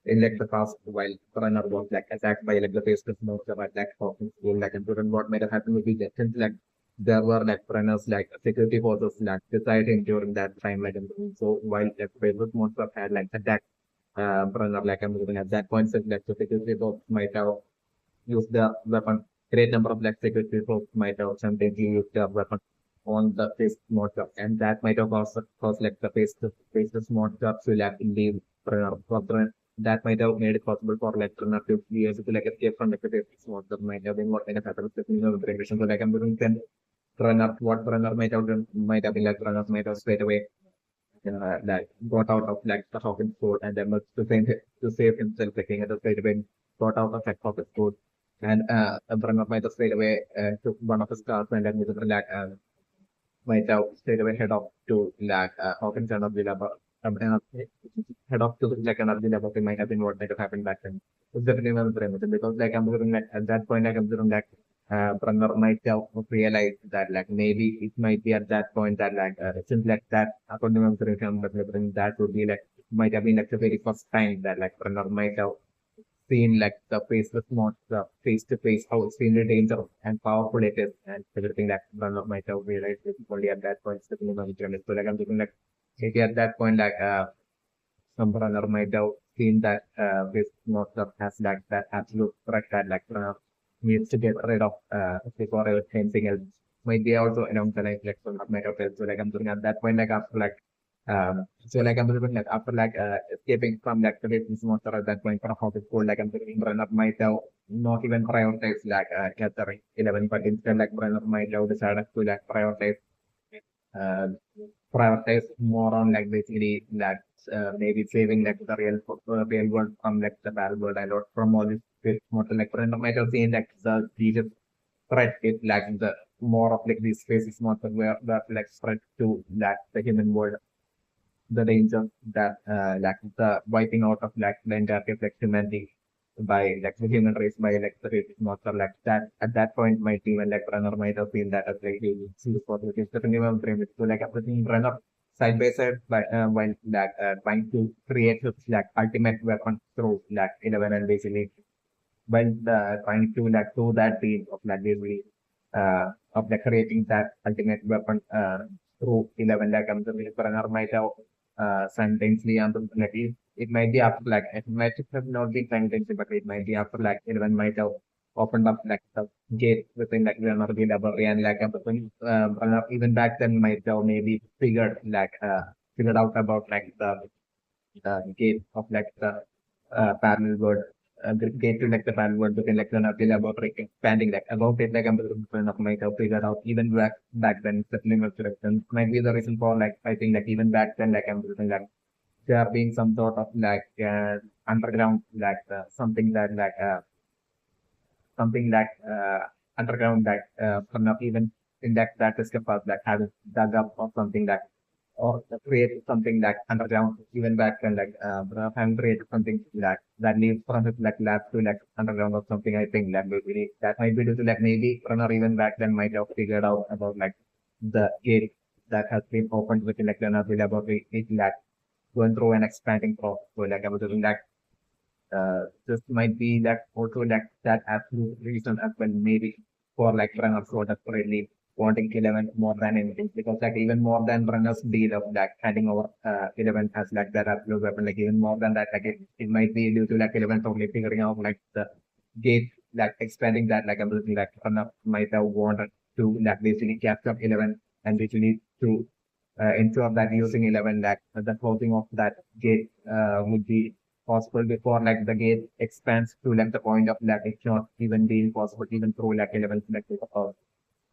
Speaker 1: in like the past while runner was like attacked by like the faceless monster at like Hawkins school, like and what might have happened would be that since like there were like runners like security forces like beside him during that time like and so while like faceless monster had like attacked runner like I'm moving at that point so like the security force might have used the weapon. Great number of like security force might have sometimes used the weapon on the face monster and that might have caused like the faceless monster to like leave runner that might have made it possible for like runner to be able to like escape from like the faceless monster might have been what kind of happened with the preparation. So like I'm going to runner what runner might have done might have been like runner might have straight away like got out of like the Hawkins fort and then was to save himself like he had to straight away got out of like Hawkins fort and runner might have straight away took one of his cars and then like might have straight away head off to like Hawkins energy lab head off to like energy laboratory might have been what might have happened back then. It's definitely one of the reasons because like I'm looking at that point like I'm looking like Pranav might have realized that like maybe it might be at that point that like since like that according to the reference that would be like might have been like the very first time that like Pranav might have seen like the faceless monster face to face, how extremely dangerous and powerful it is, and everything that Pranav might have realized is only at that point. So like I'm thinking like maybe at that point like some runner might have seen that this monster has like that absolute threat that like needs to get rid of before anything else. Might be also along the line like some might have felt so like I'm thinking at that point like after like so like I'm looking like after like escaping from like the this monster at that point from how it's called like I'm thinking runner might have not even prioritize like gathering 11 but instead like runner might have decided to like uh, prioritize more on like basically like maybe saving like the real world from like the bad world and not from all this mortal like friend might have seen like the biggest threat is like the more of like these spaces monster where that like spread to like the human world the danger that like the wiping out of like the entirety of like humanity by like the human race by like the race monster like that at that point my team and like runner might have seen that as like really serious possibility. Definitely one frame it. So like everything runner side by side by while like trying to create his like ultimate weapon through like 11 and basically while trying to like do that deed of like basically of like creating that ultimate weapon through 11 like the runner might have simultaneously like it might be after like it might have not been simultaneously but it might be after like 11 might have opened up like the gate within like the another laboratory and like even back then might have maybe figured out about like the gate of like the parallel world gate to like the parallel world within like the laboratory expanding like about it like I'm might have figured out even back then settling of directions might be the reason for like I think like even back then like I'm like there being some sort of like underground like something like underground that from not even in that discovered that have dug up or something that or create something like underground even back then like have created something that leads from his like lab to like underground or something I think that maybe that might be due to like maybe runner even back then might have figured out about like the gate that has been opened within like another laboratory is like going through an expanding process. So like I was doing that this might be that also like that absolute reason as well maybe for like runners who are desperately wanting 11 more than anything because like even more than runners deal of like handing over 11 as like that absolute weapon like even more than that like it might be due to like 11 totally figuring out like the gate like expanding that like ability like runner might have wanted to like basically capture 11 and basically to ensure that using 11 like the closing of that gate would be possible before like the gate expands to like the point of like it's not even being possible even through like 11 like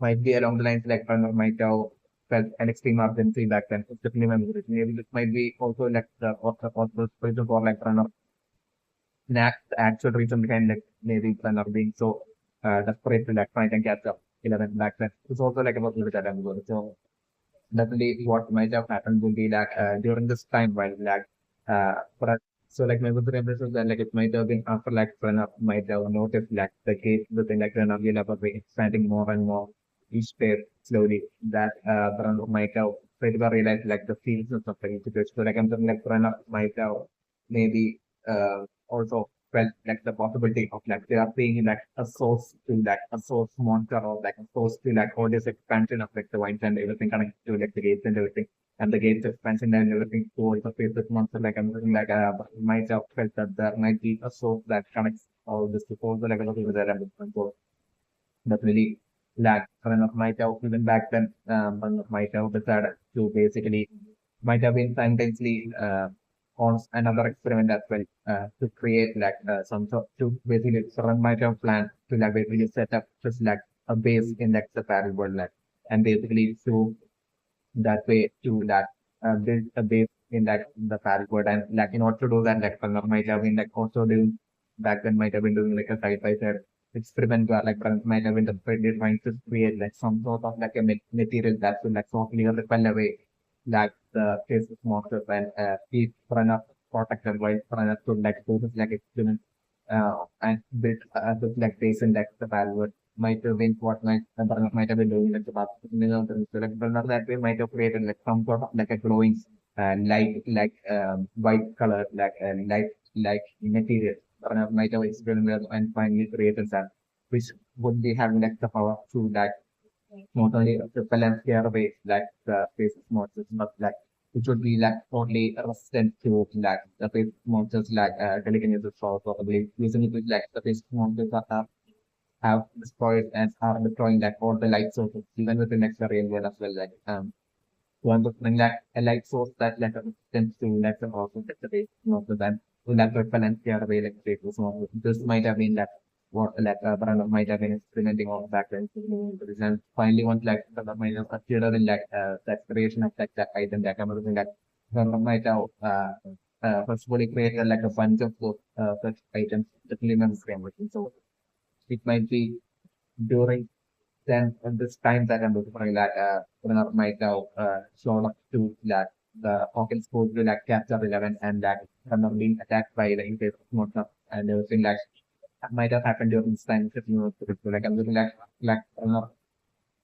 Speaker 1: might be along the lines like runner might have felt an extreme urgency back then. It's definitely memory. Maybe this might be also like the possible reason for like runner the actual reason behind like maybe runner being so desperate to like find and catch up 11 back then. It's also like about that I'm going. So definitely what might have happened would be like during this time while like for so like my good references that like it might have been after like Pranav might have noticed like the case within like Pranav will be expanding more and more each pair slowly that Pranav might have tried to realize like the fields and stuff like situation. So like I'm saying like Pranav might have maybe also felt like the possibility of like they are seeing like a source to like a source monster or like a source to like all this expansion of like the vines and everything connected to like the gates and everything and the gates expansion and everything towards the face of monster like I'm looking like might have felt that there might be a source that connects all this to all the level of there and so that really lacked. Pranav might have even back then Pranav might have decided to basically might have been simultaneously on another experiment as well to create like some sort to basically someone might have planned to like basically set up just like a base in like the parallel world like and basically to that way to like build a base in like the parallel world and like in order to do that like Pranav might have been like also doing back then might have been doing like a side by side experiment where like Pranav might have been trying to create like some sort of like a material that will like softly repel away like the faces monsters and keep Pranav protected while Pranav could like do this like experiment and build this like base in like the parallel world might have been what might have been doing like about so like but not that way might have created like some sort of like a glowing light like white color like light like material might have experimented and finally created that which would be having like the power to like not only repel and scare away like the face monsters but like it would be like totally resistant to like the face monsters like telekinesis or probably using it with like the face monsters are have destroyed and are destroying like all the light sources, even within like the real world as well. Like one would bring like a light source that like tends to like the also get the base most of them will like repel and tear away like the vapors. This might have been like what like Brandon might have been experimenting on back then. And finally once like Brandon might have considered in like the creation of like that item that I'm looking at Brandon might have first of all created like a bunch of those such items that remember frame. So it might be during then at this time that I'm looking for that when I might have shown up to that the Hawkins School will like capture 11 and that from being attacked by the English monster and everything like that might have happened during this time if you know so, like I'm looking like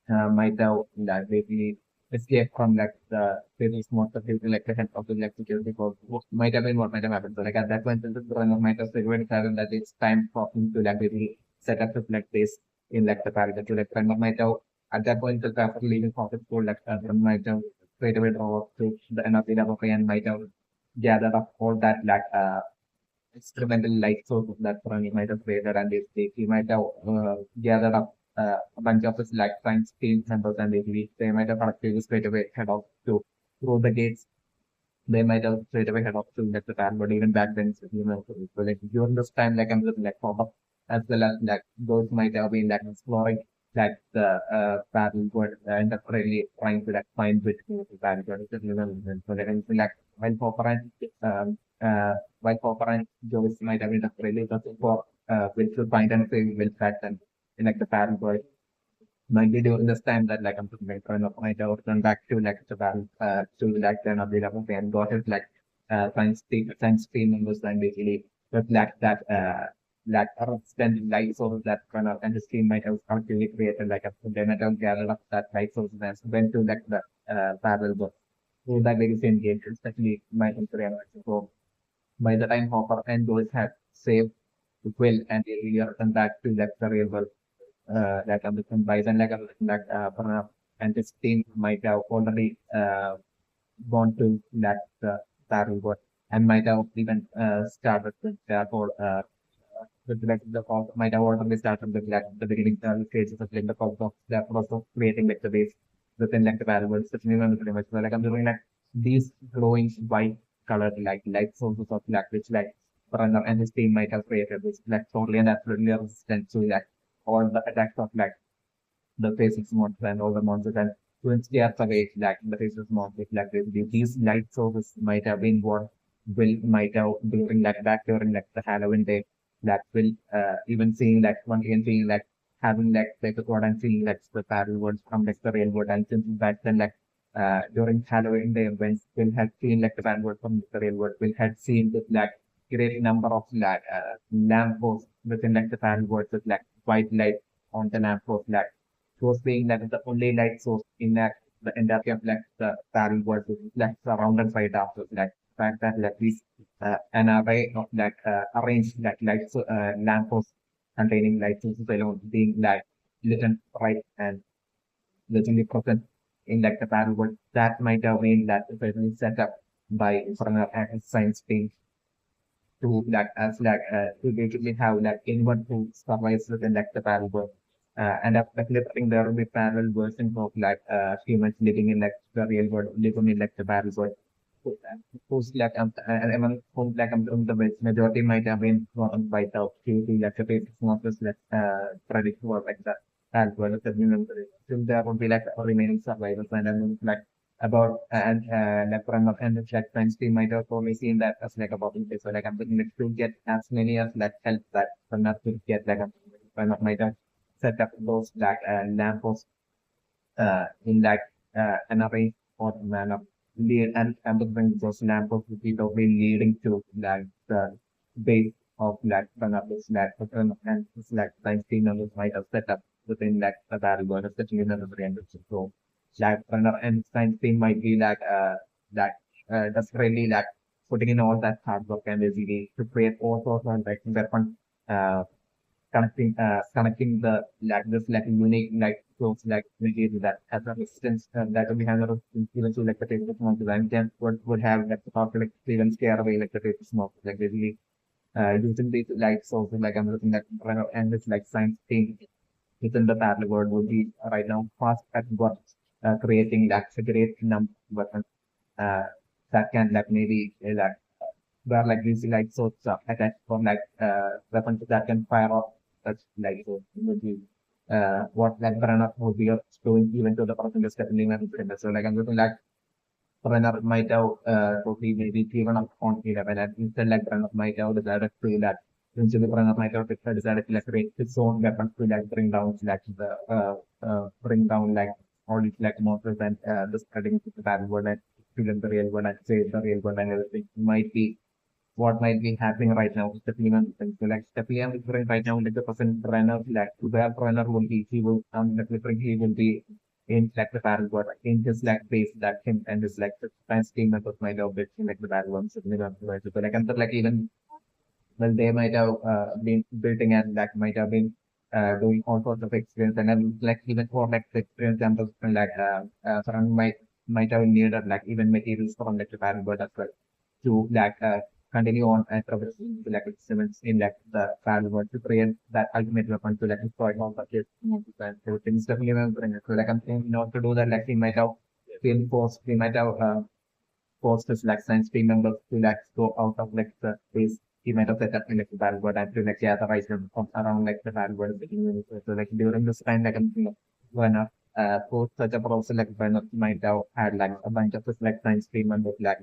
Speaker 1: might have that basically escape from like the previous monster due to like the help of the like security force might have been what might have happened. So like at that point the runner might have figured out that it's time for him to like basically set up to like this in like the paragraph to like friend of might have at that point the after leaving office school like might have straight away draw to the end of the level and might have gathered up all that like experimental light sources that Prani might have created and he might have gathered up a bunch of his like science team members and they might have productively straight away head off to through the gates. They might have straight away head off to like the town, but even back then, so, so like during this time, like I'm looking like pop up as well as like those might have been like exploring like the battle world and really trying to like find which battle world is so like anything like while Popper and while Popper and Joyce might have been like, really looking for which to find and say will fact and in like the battle world might be during this time that like I'm putting my friend of my daughter turn back to like Japan to like then of the level and got his like science team members and basically reflect that like spend light source that kind of and his team might have actually created like a they might have gathered up that light source and went to like the parallel book. So that very same game, especially my Instagram. So by the time Hopper and Joyce had saved Will and they returned back to like the real world like a different bison like and this team might have already gone to that battle board and might have even started with their whole with like the might have already started with like the beginning stages of like the cause of that process creating like the base within like the battle board so pretty much so, like I'm doing like these glowing white colored like light sources of like which like runner and his team might have created which like totally and absolutely resistant to like all the attacks of like the faceless monster and all the monsters and to scare away like the faceless monsters like these light sources might have been what will might have during like back during like the Halloween day that will even seeing like one can seeing like having like what I'm seeing like the parallel worlds from like the real world and since back then like during Halloween day when will had seen like the parallel world from the real world will had seen this like great number of like lamp posts within like the parallel worlds with like white light on the lamp post like was being like the only light source in that the entirety of like the parallel world is like surrounded by darkness like fact that like this an array of like arranged like lights lampposts containing light sources alone being like lit right and literally present in like the parallel world that might have been that certainly set up by Brenner and science team to like as like to basically have like anyone who survives within like the parallel world. And after there will be parallel versions of like humans living in like the real world, living in like the parallel world. Who's like among whom like the majority might have been gotten wiped out due to like the basic monsters like predict or like that as well as the still there would be like remaining survivors and then like about like run of and like friends team might have probably seen that as like about it. So like I'm thinking like to get as many as like help that for not to get like a run of might have set up those like lampposts in like an array or manner lead and bring those lampposts would be probably leading to like the base of like run of this like and this like science team members might have set up within like the battle world, especially in the 300 so like runner and science team might be like that that's really like putting in all that hard work and basically to create all sorts of like weapon uh connecting the like this like unique like close like material that has a resistance that will be have a resistance even to like the taste of smoke and then would have like the power to like even scare away like the taste of smoke like basically using these like sources like I'm looking at runner and this like science team within the parallel world would be right now fast at work creating like a great number of weapons uh, that can like maybe like where like these like sorts of attacks from like weapons that can fire off such like so would be what like runner would be doing even to the person just stepping in so like I'm looking like runner might have probably maybe given up on 11 and instead like runner might have decided to that eventually runner might have decided to like create its own weapons to like bring down like the bring down like all these like monsters and the spreading to the bad world and to the real world and save the real world and everything might be what might be happening right now. Stephanie and so like Stephanie is doing right now like the person runner like where runner will be he will like he will be in like the battle world in his like base that him and his like the fans team members might have been in like the battle one so like and like even well they might have been building and that might have been doing all sorts of experience and then like even for like the experience samples like someone might have needed like even materials from like the battle world as well to like continue on and progress to like experiments in like the parallel world to create that ultimate weapon to like destroy all the kids. And so things definitely remembering it. So like I'm saying in order to do that like he might have been forced he might have forced his like science team members to like go out of like the space he might have set up in like the parallel world and to like gather items from around like the parallel world. So like during this time like I'm thinking when post such a process like when might have had like a bunch of his like science team members like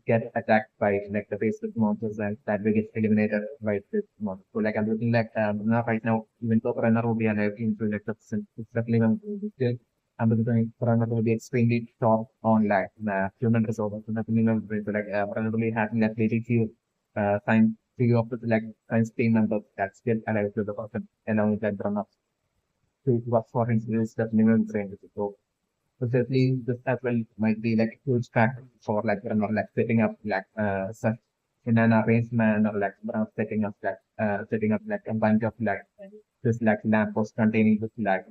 Speaker 1: get attacked by like the basic monsters and that will get eliminated by this monster. So like I'm looking like now right now, even though runner will be alive into like the it's definitely still I'm looking runner will be extremely top on like human resources. So definitely so like runner will be having like very few science few of the like science team members that still alive to the person along with that runner. To work for his is definitely brain. So certainly, this as well might be like a huge factor for like you know like setting up like such in an arranged manner like setting up like a bunch of like this like lamppost containing this like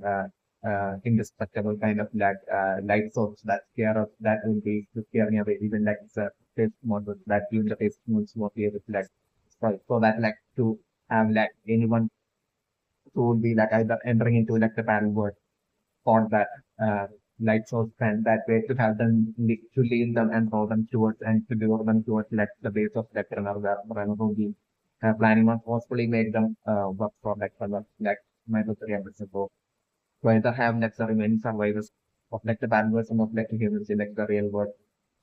Speaker 1: indestructible kind of like light source that scare of that will be to scare me away even like it's a face model that you the face modes will be able to like so that like to have like anyone who would be like either entering into like the panel world for that light source and that way to have them to lead them and roll them towards and to lure them towards like the base of like another will be planning on forcefully make them work for like my episode. So either have like the remaining survivors of like the bad version of like the humans in like the real world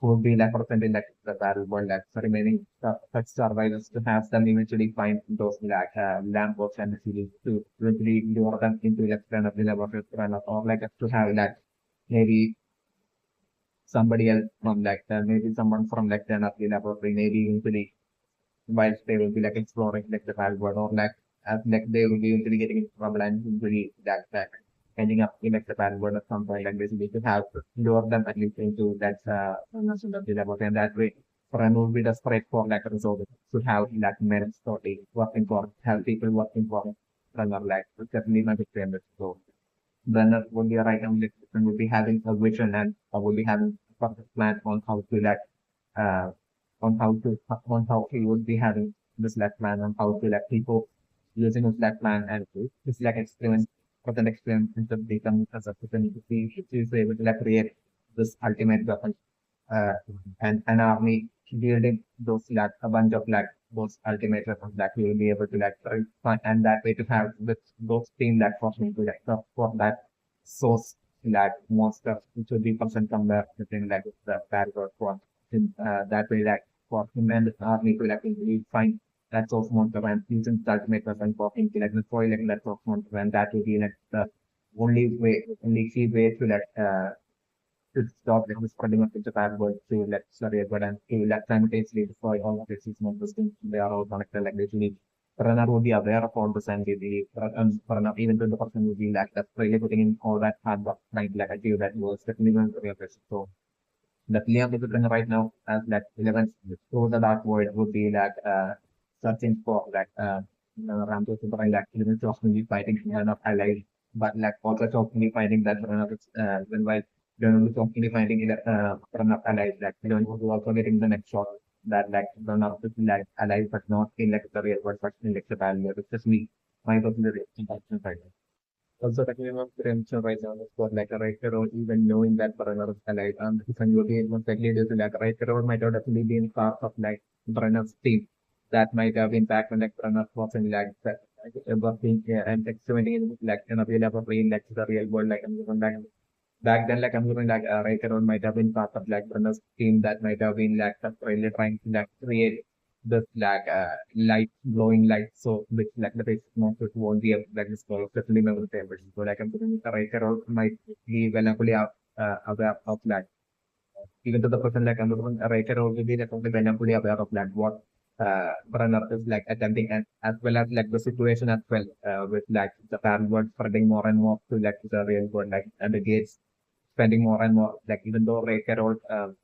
Speaker 1: who would be like representing like the battle world like the remaining such survivors to have them eventually find those like lampposts and the series to eventually lure them into like kind of the laboratory or like to have like maybe somebody else from like the maybe someone from like the another laboratory maybe eventually whilst they will be like exploring like the wild world or like as like they will be usually getting into trouble and usually that ending up in like the wild world at some point like basically to have lure them at least into that the laboratory and that way Run would be desperate for like resolve to have like merits totally working for have people working for runner like it's definitely my big favorite. So runner would be right now and would be having a vision and would be having a perfect plan on how to like uh on how he would be having this like plan on how to like people using his like plan and this like experiment certain experiment to become as a person to see if he is able to like create this ultimate weapon uh, and an army building those like a bunch of like those ultimate weapons that we will be able to like find and that way to have with those team that forcing to like for that source like monster which would be person from the between like the bad or for that way like for him and the army to like really find that source monster and using the ultimate weapon for him to like destroying that source monster and that will be like the only key way to like to stop them spreading up into bad words to let Surrey but and to let simultaneously destroy all of the seasonal systems. They are all connected like literally. Runner would be aware of all this and the runner even to the person would be like that's really putting in all that hard work trying to like achieve that was definitely going to be a person. So the Leon is right now as like 11 through the dark void would be like searching for like Rambo Super like even constantly fighting one of allies, but like also constantly finding that one of its when while then constantly finding that one of allies like you know who also getting the next shot that like one of the like allies but not in like the real world but in like the value. It's just me my personal reaction right now. Also, talking about preemption right now is for like a RayCaroll, even knowing that Brenner is alive, if I'm looking most likely due to like RayCaroll might have definitely been part of like Brenner's team. That might have impact on like Brenner was in like that working and experimenting in like in a real in like the real world like I'm looking back then like I'm looking like RayCaroll might have been part of like Brenner's team that might have been like really trying to like create this like light glowing light so which like the basic monster won't be like this for definitely member favorites. So like I'm putting the writer out might be well fully aware of that. Even to the person like I'm looking a writer out will be like only when I'm fully aware of that what runner is like attempting and as well as like the situation as well with like the fan world spreading more and more to like the real world like and the gates spending more and more like even though writer out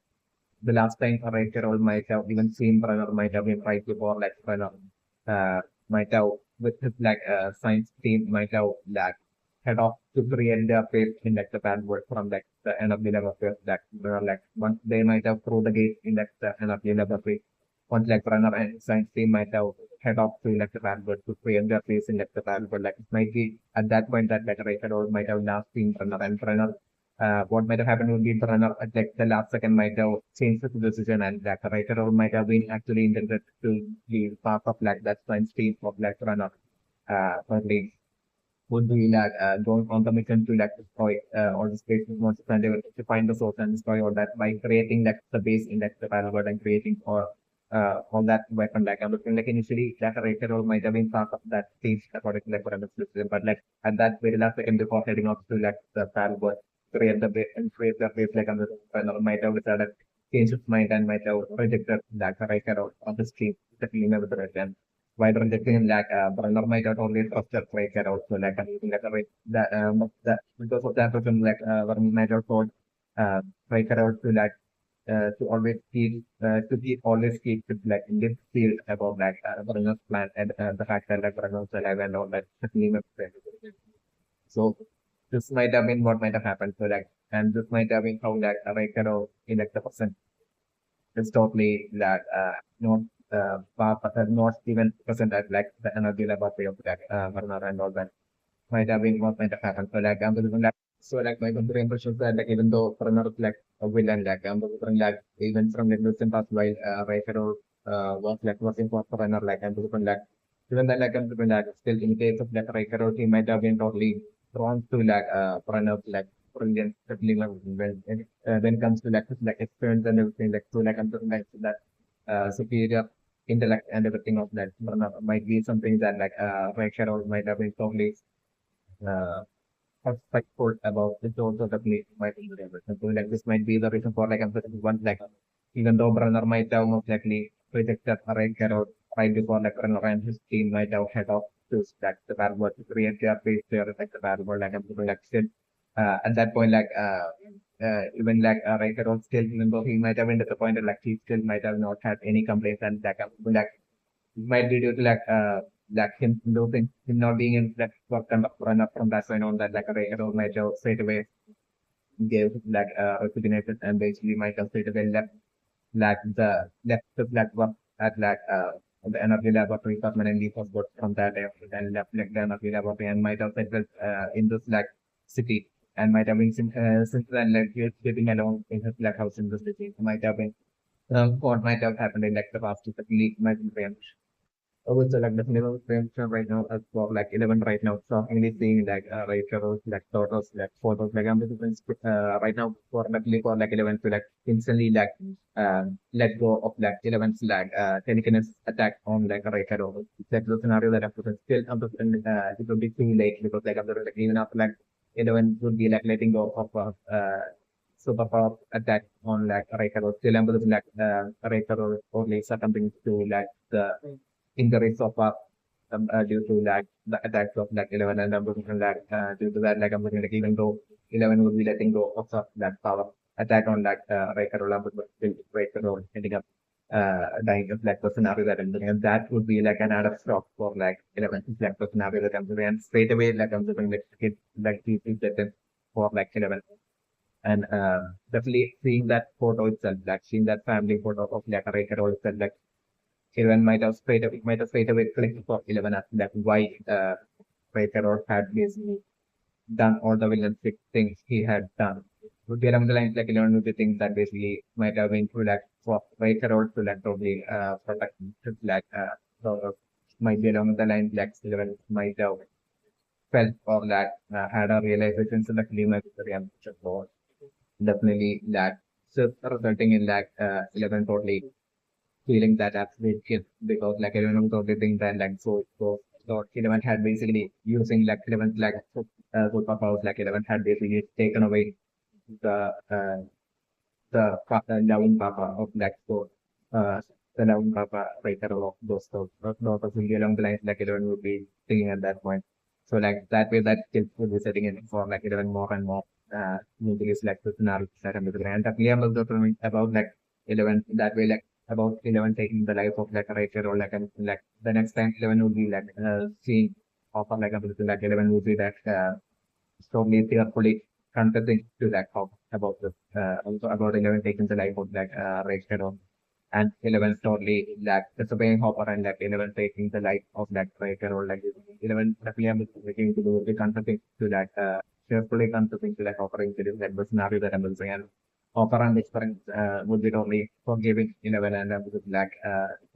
Speaker 1: the last time a RayCaroll might have even seen runner might have been right before like runner might have with his like science team might have like head off to create their face in like the bad word from like the end of the laboratory that were like once they might have through the gate in like the end of the laboratory once like runner and science team might have head off to like the bad word to create their face in like the bad word like it might be at that point that like RayCaroll might have last seen runner and runner what might have happened would be the runner at like the last second might have changed the decision and that the writer or might have been actually intended to be part of like that science team of like runner currently would be like going on the mission to like destroy all the space monsters and they will to find the source and destroy all that by creating like the base in like the parallel and creating or all that weapon like I'm looking like initially like a writer or might have been part of that team according to like what I'm but like at that very last second before heading off to like the parallel create the base and create the base like another panel might have decided change his mind and might have rejected that RayCaroll on the stream the team with the red and while rejecting like Brunner might have only trusted RayCaroll so like like that because of that reason like Brunner might have told RayCaroll to like to always keep to be always keep to like live field about like Brunner's plan and the fact that like Brunner's alive and all that so this might have been what might have happened. So like, and this might have been how like a Raikkonen elect the person is totally like not not even present at like the energy laboratory of that Varnar and all that might have been what might have happened. So like I'm looking like so like my country impressions that like even though Varnar is like a villain like I'm looking like even from like recent past while Raikkonen was like working for Varnar like I'm looking like even then like I'm looking like still in case of like Raikkonen he might have been totally drawn to like Pranav like brilliant certainly like when it comes to like experience and everything like so like I'm talking like that superior intellect and everything of that Pranav might be something that like RayCaroll might have been totally uh respectful about it also definitely might be something like this might be the reason for like I'm saying one like even though Brunner might have most likely rejected RayCaroll right before like Brunner and his team might have head off to that the bad word to create their face there like the bad word like I'm like still at that point like even RayCaroll still, even though he might have been disappointed, like he still might have not had any complaints, and might be due to him losing, him not being in that work and run up from that point on, that RayCaroll might have straight away gave resignation, and basically might have straight away left the work at the energy laboratory permanently for good from that day, and left the energy laboratory, and might have settled in this city, and might have been since then he was living alone in his house in the city. Might have been what might have happened in the past, certainly might be with the minimum frame right now as for 11 right now. So I'm really seeing RayCaroll, photos, photos, I'm just right now for luckily for 11 to instantly let go of 11's telekinesis attack on RayCaroll. That's the scenario that I'm still it will be too late, because after even after 11 would be letting go of superpower attack on RayCaroll. Still I'm RayCaroll only succumbing to the injuries of due to the attacks of 11, and I'm looking due to that I'm looking even though 11 would be letting go of that power attack on RayCaroll, but still RayCaroll ending up dying of the scenario that I'm looking at. That would be an added shock for 11 the scenario that I'm looking, and straight away I'm looking hit these seconds for 11. And definitely seeing that photo itself, seeing that family photo of RayCaroll itself, 11 might have straight away clicked for 11 as why RayCaroll had basically done all the villainous things he had done. Would be along the lines 11 would be things that basically might have been to for RayCaroll to totally protect so might be along the lines 11 might have felt or had a realization to the claim for definitely so resulting in 11 totally feeling that absolute shit, because everyone was totally think that so 11 had basically using 11 superpowers, 11 had basically taken away the loving papa of the loving papa RayCaroll of those possibly along the lines 11 would be thinking at that point. So that way that kids would be setting in for 11 more and more movies the scenarios that I'm looking at. And definitely I'm also talking about 11 that way about 11 taking the life of RayCaroll, and the next time 11 would be seeing offer ability 11 would be strongly tearfully confessing to how about this also about 11 taking the life of RayCaroll, and 11 totally disobeying Hopper, and 11 taking the life of RayCaroll, 11 definitely looking to do the confessing to carefully confessing to offering to the scenario that I'm losing, and Hopper and experience would be totally forgiving 11, and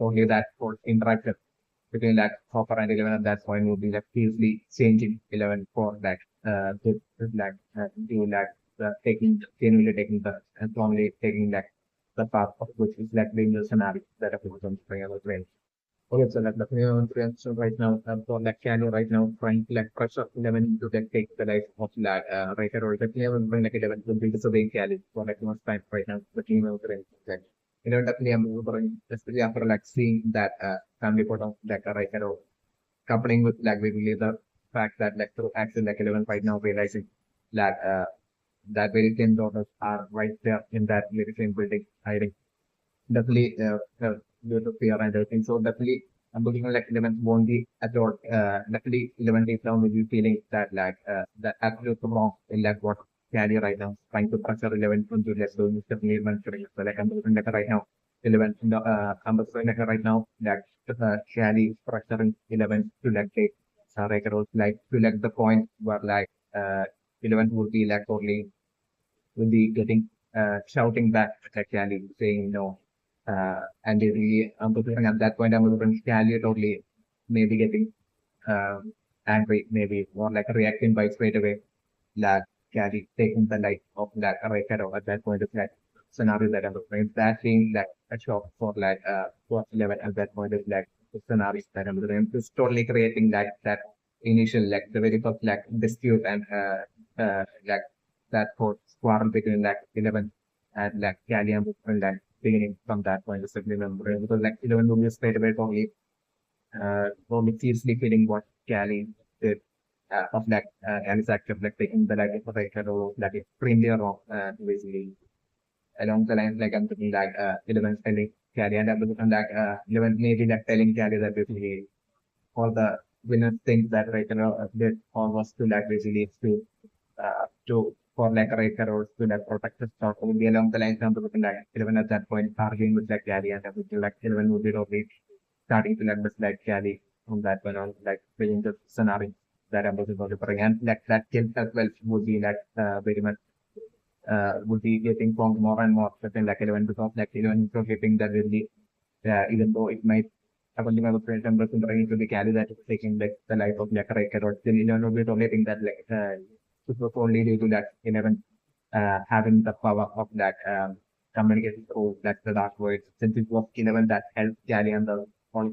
Speaker 1: only that for interaction between Hopper and 11 at that point would be easily changing 11 for to taking genuinely taking the and strongly taking the path of which is being the scenario that becomes our brain. Okay, so the premium influence right now, for Canyon right now, trying to pressure 11 to take the life of RayCaroll. The premium bring 11 to be disobeying Cali for most time right now, the team of the definitely I'm especially after seeing that family photo of RayCaroll, coupling with basically the fact that through action 11 right now realizing that that very same daughters are right there in that very same building hiding. Definitely due to fear and everything. So definitely I'm looking at 11 won't be at all definitely 11 deep down will be feeling that that absolute wrong in what Cali right now trying to pressure 11 into doing is definitely mentioning. So I'm looking at right now 11 I'm looking at right now Cali pressuring 11 to take RayCaroll to the point where 11 would be totally will be getting shouting back at Cali saying no. And at that point, I'm looking at Cali totally maybe getting angry, maybe or reacting by straight away. Cali taking the life of RayCaroll at that point of scenario that I'm looking at. That being a shock for for 11 at that point of the scenario that I'm looking at. It's totally creating that initial the very first dispute and that whole quarrel between 11 and Cali and beginning from that point of remember because 11 will be straight away probably seriously feeling what Cali did of like Alice active like taking the like RayCaroll like extremely wrong basically along the lines like I'm thinking like 11 telling carry and I'm looking like 11 maybe like telling carry that basically all the winners think that RayCaroll did or was to like basically to for like RayCaroll to like protect the stock would be along the lines I'm looking like 11 at that point arguing with like carry and everything like 11 would be probably starting to like just like carry from that one on like bringing the scenario that I'm looking for the and like that kill as well would be like very much would be getting from more and more certain like 11 because like 11 is getting that really even though it might according to my friends and person trying to be carry that is taking like the life of like or still 11 will be donating that like it was only due to that 11 having the power of that communication through that the dark words since it was 11 that helped carry on the all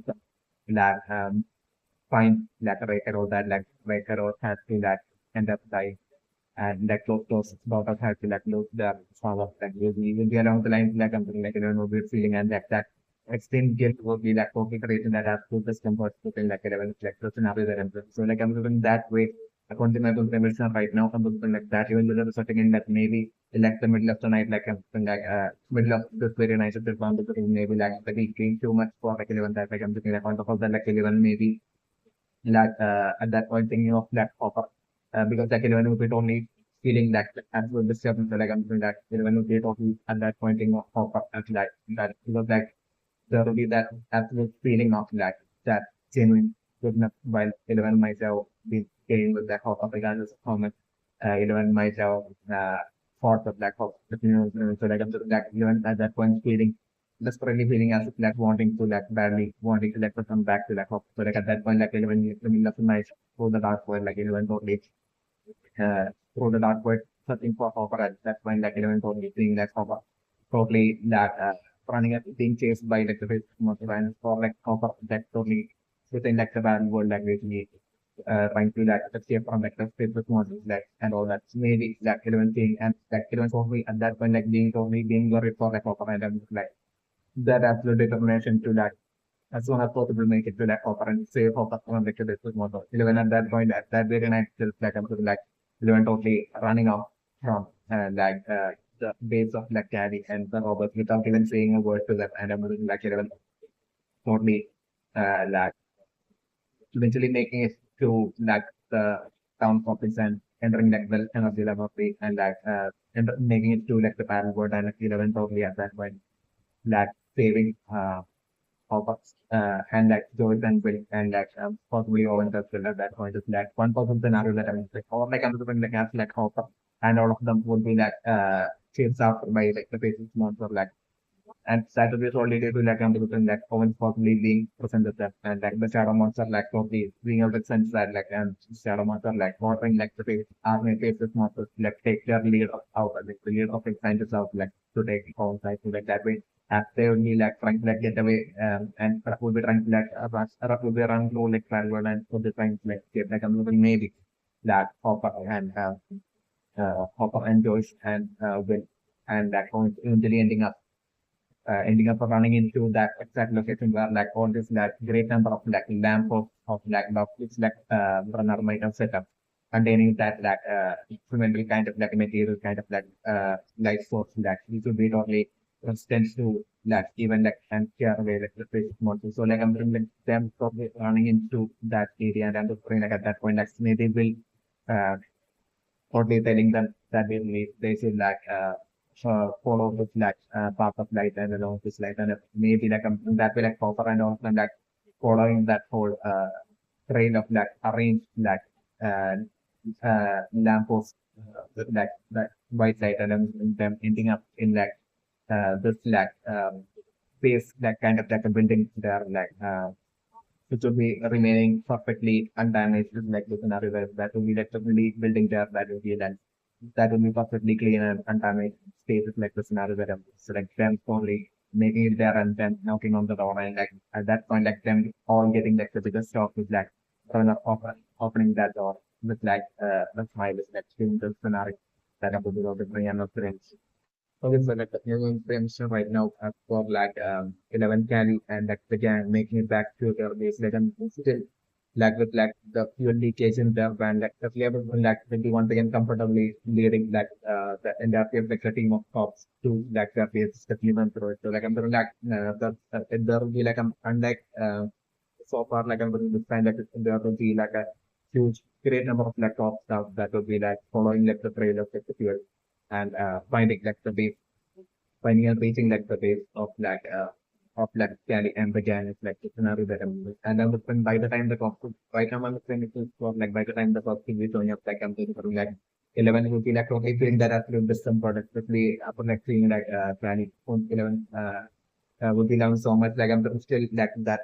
Speaker 1: that find like or that like or has to that end up dying and like those daughters have to like lose their father like will be along the lines like something like weird feeling and that extreme guilt will be like co-creation that has to discomfort within like 11 like the scenario that I'm so like I'm looking that way according to my book dimension right now I'm looking like that even though there's something in that maybe like the middle of the night like something like middle of this very nice at this one because maybe like the game too much for like 11 that like I'm looking like on top of that like 11 maybe like at that point thinking of that offer because like when we only feeling that as well disturbing so like I'm doing that when we only at that point thinking of offer as that because like there will be that absolute feeling of like that genuine goodness while 11 myself been getting with that offer regardless of how much 11 myself thoughts of black hole so like I'm just like 11 at that point feeling desperately feeling as if like wanting to like badly wanting to like to come back to like hope. So like at that point like when you in the middle of the night through the dark world like anyone totally through the dark world searching for hope at that point like anyone totally seeing that hope totally that running at being chased by like the face monster and for like hope that totally within like the bad world like basically trying to like escape from like the space with monsters like and all that. So maybe like 11 thing and like 11 totally at that point like being totally being worried for like hope and like that absolute determination to that as soon as possible make it to that offer and save of the one lecture this was more 11 at that point at that very night still like I'm like 11 totally running off from the base of like Caddy and the robbers without even saying a word to them and I'm like 11 totally like eventually making it to like the town office and entering like the energy laboratory and like and making it to like the parent board and like 11 totally at that point like saving pop-ups and like Joel and Will and like possibly Owen as well at that point is like one possible scenario that I mean like or like I'm looking like as like pop-up and all of them would be like chased after by like the faces monster like and Saturday is already to like I'm looking like Owen possibly being presented that and like the shadow monster like totally being able to sense that like and shadow monster like ordering like the face army faces monsters like take their lead out like the lead of the scientists out like to take on side to like that way as they only like trying to like get away and Rock will be trying to like Rock will be around low like forward and so they're trying to like get like I'm looking maybe that Hopper and Joyce and Will and that point eventually ending up running into that exact location where like all this like great number of like lamp of like which like runner might have set up containing that like experimental kind of like material kind of like light source that which would be totally resistant to like even like and scare away like the fish monster. So like I'm thinking like them probably running into that area and I'm just praying like at that point like maybe will uh totally telling them that they should like follow this like path of light and along this light and maybe like that will like copper and all and like following that whole trail of like arranged like uh lamppost that white light and then them ending up in like this like space like kind of like a building there like which would be remaining perfectly undamaged, like the scenario where that would be like the only building there that would be then that would be perfectly clean and undamaged spaces like the scenario where so like them only making it there and then knocking on the door and like at that point like them all getting like the biggest shock with like opening that door with like a smile is like the scenario that would be the bring and friends. Okay, so like you're going to right now for like 11 carry and like the gang making it back to their base like I'm still like with like the fuel leakage in the van, like the flavor like will be once again comfortably leading like the entire like a team of cops to like their face the human through it. So like I'm doing like there will be like unlike so far like I'm going to find like there will be like a huge great number of like top stuff that will be like following like the trail of like the fuel and finding like the base finding and reaching like the base of like Cali and the Jan is like the scenario that I'm with. And I'm looking by the time the cops right now I'm looking it for like by the time the cops will be showing up like I'm thinking for like 11 will be like totally feeling that absolute discomfort, especially after like seeing like Cali on 11 would be now so much like I'm still like that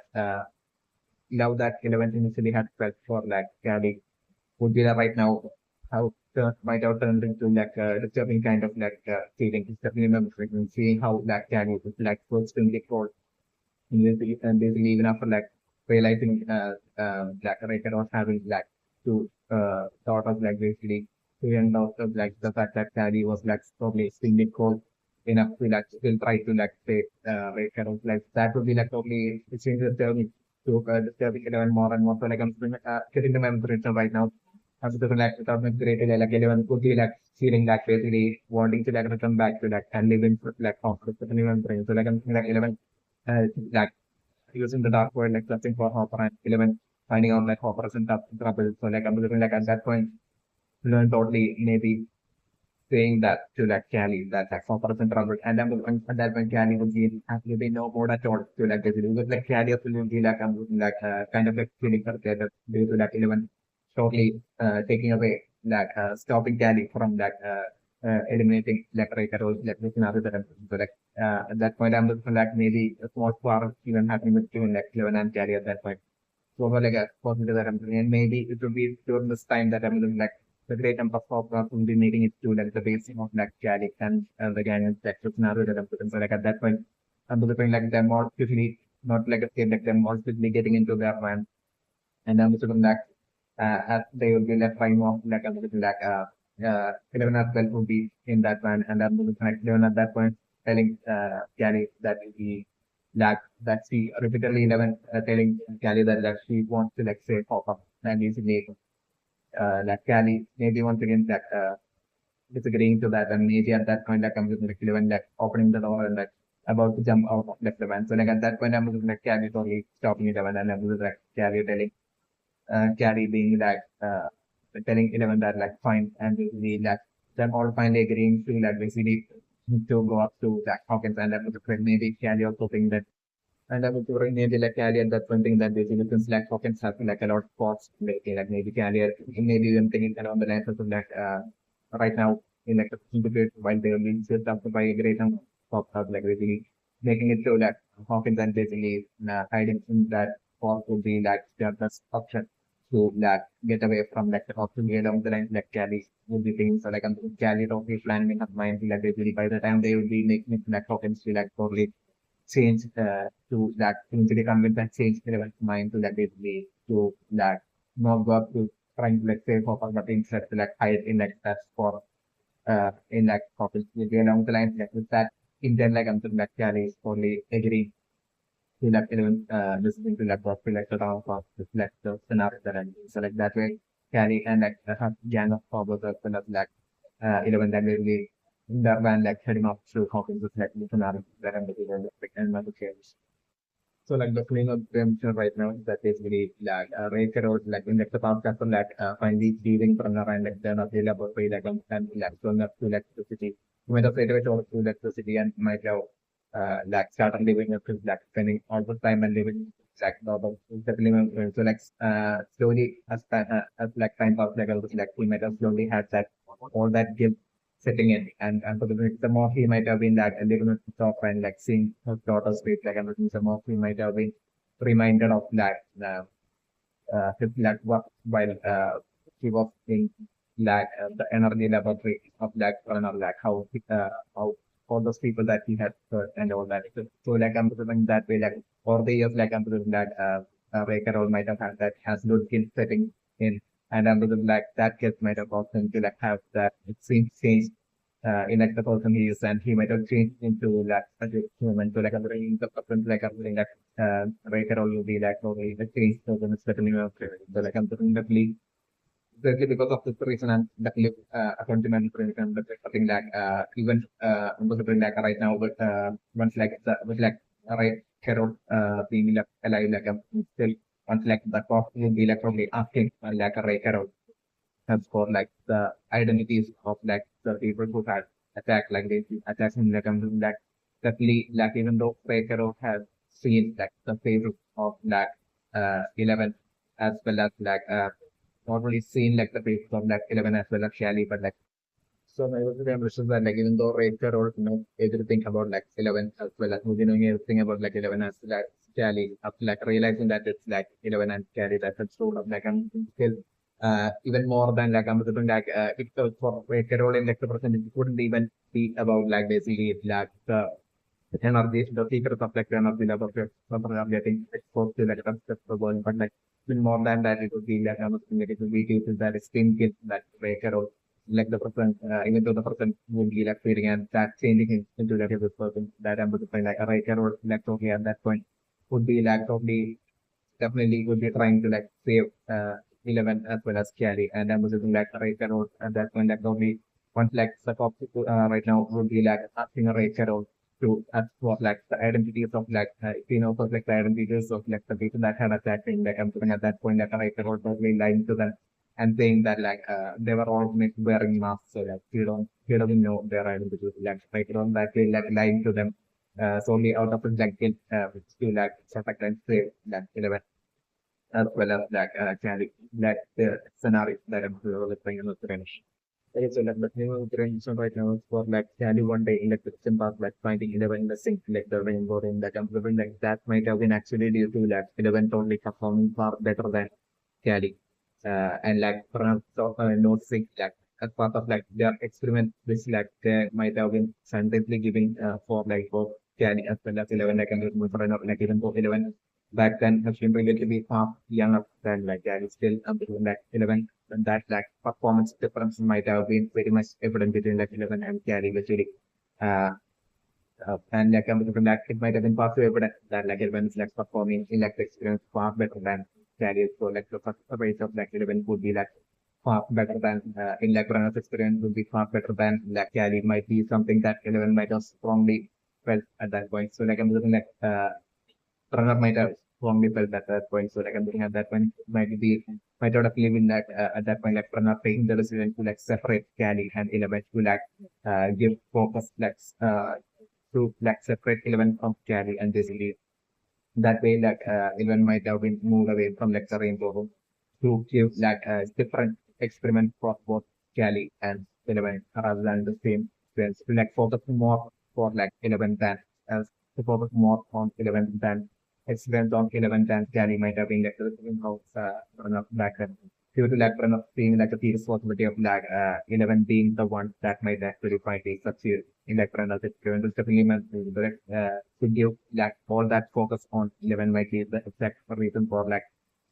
Speaker 1: love that 11 initially had felt for like Cali would be that right now how might have turned into like a disturbing kind of like feeling. Definitely remember seeing how that Cali was like so extremely cold and basically even after like realizing like Raker was having like two thought of like basically to end out of like the fact that Cali was like probably extremely cold enough to like still try to like say Raker was like that would be like totally extremely disturbing to disturbing it even more and more. So like I'm getting the memory right now. After the like without my created like 11 could be like feeling like basically wanting to like return back to like and live in like office. So like I'm like 11 like using the dark word like searching for Hopper and 11 finding out like Hopper is in trouble. So like I'm looking like at that point learn totally maybe saying that to like Cali that like Hopper is in trouble and I'm looking at that point Cali would be absolutely no more at all to like basically because like Cali absolutely like I'm looking like kind of like feeling frustrated due to like 11 totally taking away like stopping Cali from like eliminating like RayCaroll like this another that I'm so like at that point I'm looking like maybe a small spark even happening with June like 11 and Cali at that point. So like a positive that I'm doing and maybe it will be during this time that I'm doing like the great number of programs will be making it to like the basic of like Cali and the gang and like the scenario that I'm putting. So like at that point I'm looking like them all quickly not like a kid like them all quickly getting into their man and I'm looking like as they will be left by more like I'm looking like 11 as well would be in that one and I'm looking like 11 at that point telling Cali that he like that she repeatedly 11 telling Cali that she wants to like say pop up and basically like Cali maybe once again that disagreeing to that and maybe at that point like I'm looking like 11 like opening the door and like about to jump out of like the van. So like at that point I'm looking like Cali totally stopping it and I'm looking like Cali telling Gary being like telling 11 that like fine and basically like them all finally agreeing to like basically to go up to Jack Hawkins and that was a friend maybe Cali also think that and I was wondering maybe like Cali at that point thing that basically since like Hawkins have like a lot of spots like maybe Cali maybe even thinking along the lines of like right now in like the debate while they are being set up by a great number of like basically making it so that Hawkins and basically hiding in that spot would be like their best option to like get away from like the option get along the line like Cali would be thinking so like I'm Cali totally planning in her mind like basically by the time they would be making it like Hawkins to like totally change to that eventually convince and change their mind to that basically to that not go up to trying to like say for but instead to like hide in like that for in like couples will be along the line like with that intent like I'm like Cali is only agree to like even listening to like what we like the talk of reflect the scenario that I'm so like that way Cali and like have gang of powers as well as like 11 that really in that van like heading off to Hawkins with like the scenario that I'm looking at and my change. So like the feeling of preemption right now is that basically like RayCaroll like in like the podcast on like finally leaving from the and like they're not really about pay like and like showing up to electricity. You might have straight away shown up to electricity and might have like started living up to like spending all the time and living like normal definitely so like slowly as like time passed like I was like we might have slowly had that all that guilt setting in and for the more he might have been that and living with top and like seeing his daughter's face like everything the more he might have been reminded of that his like work while he was in like the energy laboratory of that and all that how all those people that he had hurt and all that so like I'm presuming that way like for the years like I'm presuming that RayCaroll might have had that has good guilt setting in and I'm presuming like that case might have caused him to like have that it seems changed in like the person he is, and he might have changed into like a human. So like I'm bringing the person like I'm saying that RayCaroll will be like probably the change person is certainly not clear. So like I'm definitely exactly because of this reason and definitely a fundamental reason that something like even something like right now but once like the with like RayCaroll being like alive like still once like the cost will be like probably asking like a RayCaroll as for like the identities of like the people who had attacked like they attacks in like like definitely like even though RayCaroll has seen like the favor of like 11 as well as like not only seen like the faces of like 11 as well as Shally but like so my impression that like even though RayCaroll knows everything about like 11 as well as who's knowing everything about like 11 as well as Shally up like realizing that it's like 11 and Shally that's a sort of like I'm still even more than like I'm doing like if it was for RayCaroll in like the percentage it wouldn't even be about like basically like the energy, the secret of like the energy level of getting exposed to like the world, but like even more than that, it would be like another thing that it would be cases that is skin kids that RayCaroll like the person, even though the person would be like feeling and that changing him into like this person that I'm looking like a RayCaroll like totally at that point would be like totally definitely would be trying to like save 11 as well as carry and I'm looking like RayCaroll at that point like only once like the cop right now would be like asking a RayCaroll to ask for like the identities of like you know for like the identities of like the people that had attacked him like I'm looking at that point like RayCaroll probably lying to them and saying that like they were all wearing masks so like he doesn't know their identities like RayCaroll that way like lying to them solely out of his like guilt which to like protect and save like 11 as well as like carry like the scenario that I'm playing in the finish. Okay, so like the new transition right now is for like Candy one day electric path like finding 11 in the sink like the rainbow in the computer like that might have been actually due to like 11 only performing far better than Cali. And like perhaps no sink like as part of like their experiment which like they might have been scientifically giving for like both Cali as well as 11 like and like even for 11 back then has been relatively far younger than like Cali still between like 11 and that like performance difference might have been very much evident between like 11 and Cali which really uh, and like from that, it might have been possible, evident that like events like performing electric experience far better than carriers. So like the first rate of like event would be like far better than in like runner's experience would be far better than like carry might be something that 11 might have strongly felt at that point. So like I'm looking like runner might have strongly felt at that point. So like I'm looking at that point might not have lived in that at that point like runner taking the decision to like separate carry and 11 to like give focus like to like separate 11 from carry and basically that way like 11 might have been moved away from like the rainbow to give like a different experiment for both Cali and 11 rather than the same experience to like focus more for like 11 than as to focus more on 11 than experience on 11 than Cali might have been like the house run up back then due to like run up being like a serious possibility of like 11 being the one that might actually finally succeed in like run up experience definitely meant to give like all that focus on 11 might be the exact reason for like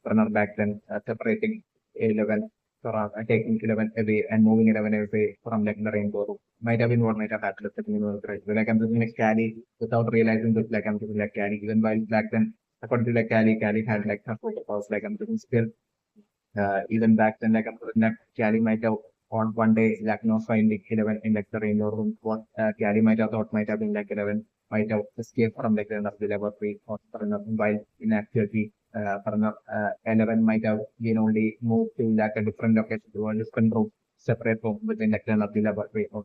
Speaker 1: runner back then separating 11 from taking 11 away and moving 11 away from like the rainbow might have been what might have happened at the right. So, like I'm doing like Cali without realizing that like I'm doing like Cali even while back then according to like Cali had like her protocols like I'm doing still even back then like I'm doing like Cali might have on one day like not finding 11 in like the rainbow room what Cali might have thought might have been like 11 might have escaped from like the laboratory or while in actuality പറഞ്ഞ 11 might have been only moved to like a different location to a different room, separate room within like the laboratory or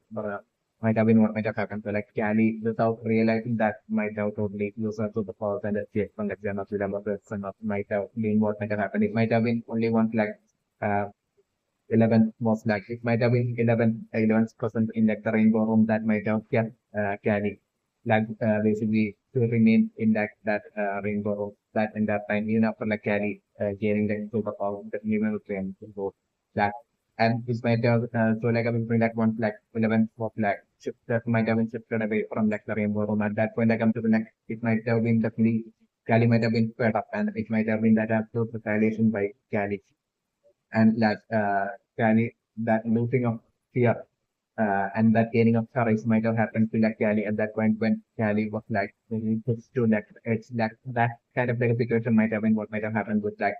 Speaker 1: might have been what might have happened. So like Cali, without realizing that, might have totally used her to the powers and escape from like the laboratory and might have been what might have happened. It might have been only one like uh, 11 was like it might have been 11% in like the rainbow room that might have kept Cali like basically to remain in that rainbow room that in that time even after like Cali gaining the superpower that new train so that and this might have so like I mean like one like 11 was like shift that might have been shifted away from like the rainbow room at that point like I'm to the next it might have been definitely Cali might have been fed up and it might have been that absolute retaliation by Cali and that carry that losing of fear and that gaining of courage might have happened to like Cali at that point when Cali was like really pushed to like it's like that kind of like a situation might have been what might have happened with like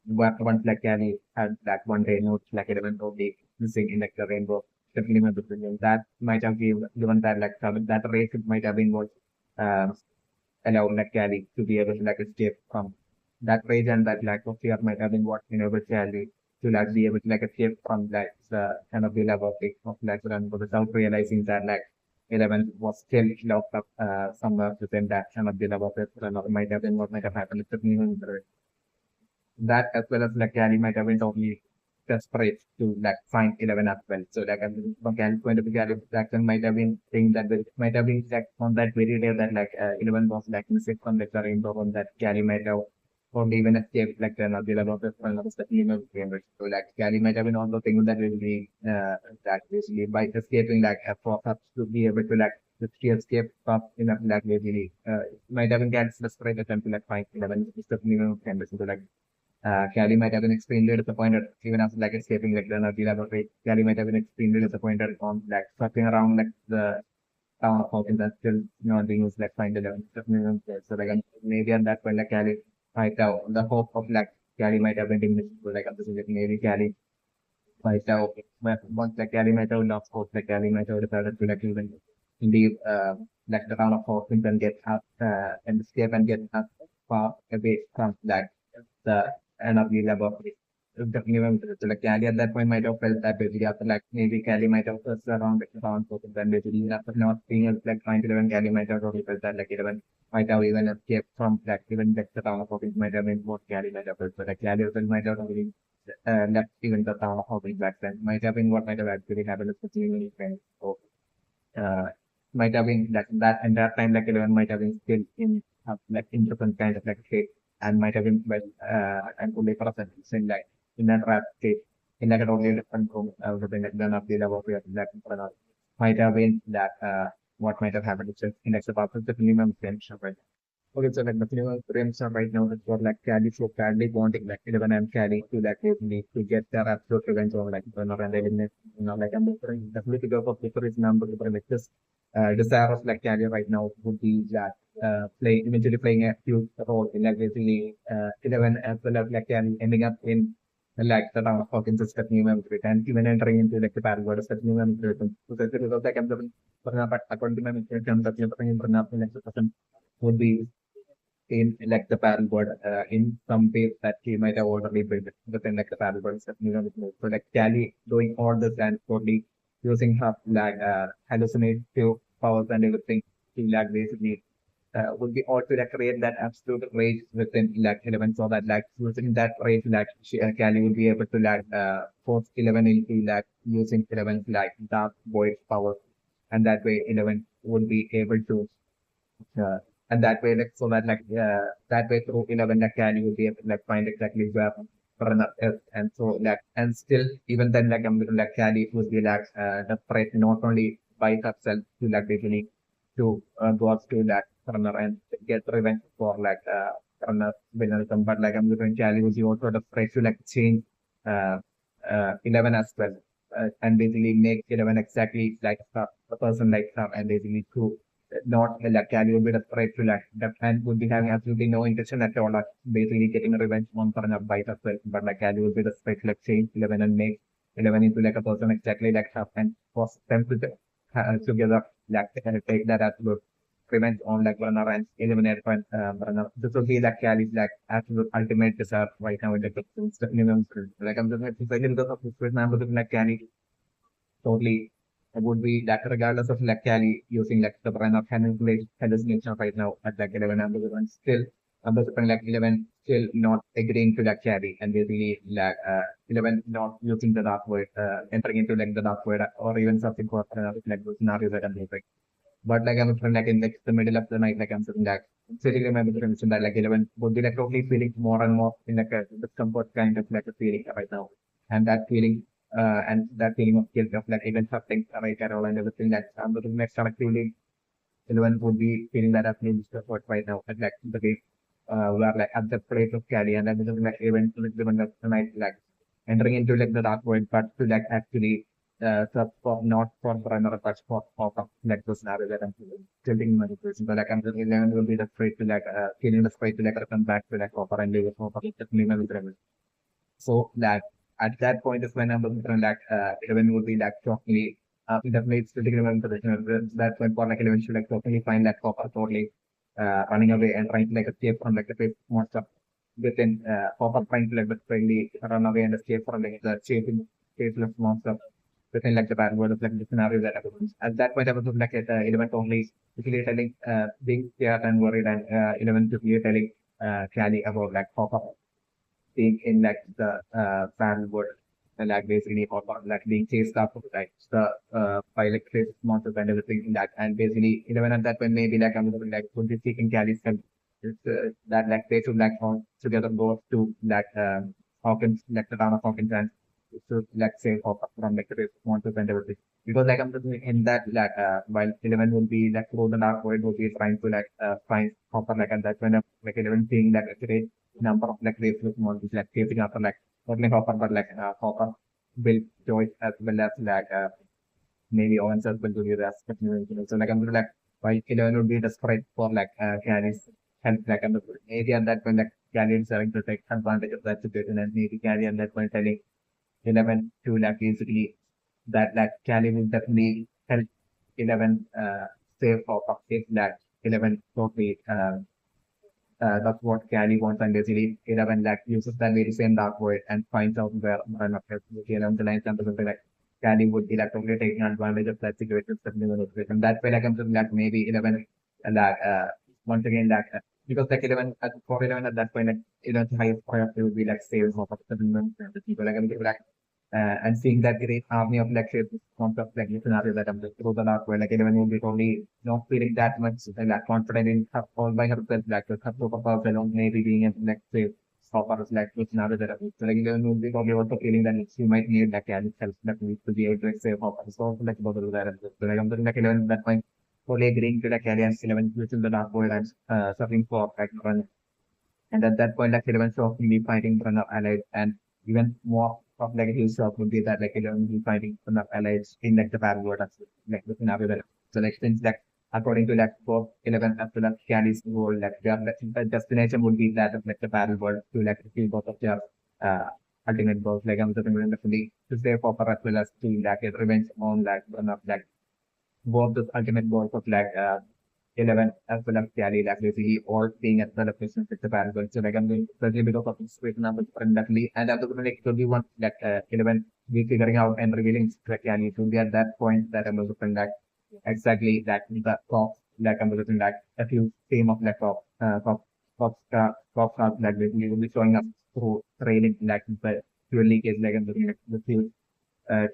Speaker 1: once like Cali had that one day note like 11 will be missing in like the rainbow definitely my opinion that might have given that like that race might have been what um allow like Cali to be able to like escape from that rage and that lack of fear might have been what enabled Cali to like be able to like escape from like the kind of the level of like run without realizing that like 11 was still locked up somewhere within that kind of the level of it or might have been what might have happened if the that as well as like Cali might have been totally desperate to like find 11 as well. So like from Cali point of view, Cali Jackson might have been saying that it might have been like on that very day that like 11 was like missing from like the rainbow on that Cali might have or even escaped like the level of the team of gamers. So like Cali might have been also thinking that will be that basically by escaping like a force to be able to like to escape from enough like basically might have been Cali's desperate attempt to like find 11 is the minimum canvas. So like Cali might have been extremely disappointed even after like escaping like the energy laboratory. Cali might have been extremely disappointed on like circling around like the town of Hawkins and still not being used like find 11. So like maybe at that point like Cali might have the hope of like Cali might have been diminished. So like this is like maybe Cali might have once like Cali might have lost hope like Cali might have decided to like even leave like the town of Hawkins and get up and escape and get up far away from like the energy laboratory. Definitely, so like Cali at that point might have felt that basically after like maybe Cali might have first around like around focus and basically after not being able to like find 11, Cali might have totally felt that like 11 might have even escaped from like even like the town of Hawkins might have been what Cali might have felt. So like Cali also might have really left even the town of Hawkins back then. Might have been what might have actually happened, especially when he friends. So uh, might have been like that and that time like 11 might have been still in like in different kind of like state and might have been well and only present in like in that rap state in like a totally different room within like none of the level of that might have been that what might have happened is just in like the purpose of minimum friendship right. Okay, so like the minimum friendship right now is for like Cali so badly wanting like 11 and Cali to like need to get their absolute revenge on like and they didn't like I'm definitely go for paper is number like this desire of like Cali right now would be that eventually playing a huge role in like basically 11 as well as like ending up in like the town of Hawkins is new memory and even entering into like the battle world is new memory. So that's the result like I'm the but according to my mission, that you're bringing like the person would be in like the paddleboard in some ways that he might have already built within like the paddleboard stuff. So like Cali doing all this and totally using her like hallucinative powers and everything to like basically would be all to like create that absolute rage within like 11 so that like using that rage like Cali would be able to like force 11 into like using 11's like dark void power and that way 11 would be able to uh, and that way, like, so that, like, that way through 11, like, can you be able to, like, find exactly where runner is. And so, like, and still, even then, like, I'm like, Cali would be, like, the threat not only by herself to, like, basically to go up to, like, runner and get revenge for, like, runner villanism. But, like, I'm looking Cali would be also the threat to, like, change, uh, 11 as well. And basically make 11 exactly like her, a person like her, and basically to not like Cali would be desperate to like that and would be having absolutely no intention at all, like basically getting a revenge on for an bite herself. But like Cali would be desperate to like change 11 and make 11 into like a person exactly like her and force them to together like take that absolute revenge on like Runner and eliminate Runner. This would be like Cali's like absolute ultimate desire right now in the system. Like I'm just like because of this, for example, like Cali totally it would be that regardless of like Cali using like the brand of hallucination right now at like 11 and still ambassador like 11 still not agreeing to like Cali and basically like 11 not using the dark word entering into like the dark word or even something for like those scenarios that I'm like but like I'm like in like the middle of the night like I'm sitting in my bedroom so that like 11 would be like totally feeling more and more in like a discomfort kind of like a feeling right now and that feeling and that feeling of guilt of like even something RayCaroll and everything that I'm looking next collectively, everyone would be feeling that absolute discomfort right now at like the game. We are like at the place of Cali and then like even like the night like entering into like the dark void, but to like actually not for primary touch for like the scenario that I'm tilting my situation. But like I'm just 11 will be the straight to like killing the straight to like come back to like copper and leave it for definitely my will. So that at that point is when I'm looking for like 11 would be like shockingly definitely it's pretty given position. That's when for like 11 should like shockingly find that copper totally running away and trying to like escape from like the face monster within copper trying to like literally run away and escape from like the chasing faceless monster within like the bad word of like the scenario that happens. At that point I was like at 11 only quickly telling being scared and worried and 11 quickly telling Cali about like copper being in like the fan world and like basically or like being chased after like the by like face monsters and everything in that and basically even at that point maybe like I'm like would be seeking Cali's help. It's, that like they should like all together go to that Hawkins like the town of Hawkins and to like save Hopper from like the face monsters and everything. Because like I'm thinking in that like while 11 will be like through the dark void will be trying to like find Hopper like at that point like 11 seeing that actually number of like faceless monsters like chasing after like not only Hopper but like Hopper will Joyce as well as like maybe Owens as well to be the aspect. So like I'm like while 11 would be desperate for like Canny's help like I'm maybe at that point like Canny is having to take advantage of that situation and maybe Canny at that point telling 11 to like basically that like Canny will definitely help 11 save Hopper if that 11 totally that's what Candy wants and basically 11 like uses that very same dark void and finds out where one of his 11 the ninth and something like Candy would be like totally taking advantage of that situation, stepping in the situation. That way like I'm saying like maybe 11 and that once again that because like 11 for 11 at that point like 11's highest priority would be like save for settlement and the people like I'm like and seeing that great army of like shapes concept like this scenario that I'm just through the dark where like 11 will be totally not feeling that much like confident in her all by herself like with her superpowers alone maybe being able to like say stop us like this scenario that so like 11 will be probably also feeling that she might need like Alice help that needs to be able to like save her so like about to do that so like I'm thinking like 11 at that point totally agreeing to like Alice 11 which is the dark void and suffering for like run and at that point, like 11 shop will be fighting for enough allies, and even more of like his shop would be that like 11 will be fighting for enough allies in like the battle world, as like the scenario that. So like since like according to like for 11 as well as Candy's goal, like the destination would be that of like the battle world to like achieve both of their ultimate goals. Like I'm just definitely to stay for as well as to like get revenge on like one of like both the ultimate goals of like 11 as well as Cali, like basically all being at the location with the parable. So like I'm doing a little bit of a straight number differently. And I'm going to like 21 like 11 we figuring out and revealing the Cali to be at that point that I'm looking like exactly that the cops like I'm looking like a few theme of like cops like basically will be showing up through trailing like the fuel leakage like I'm looking at the few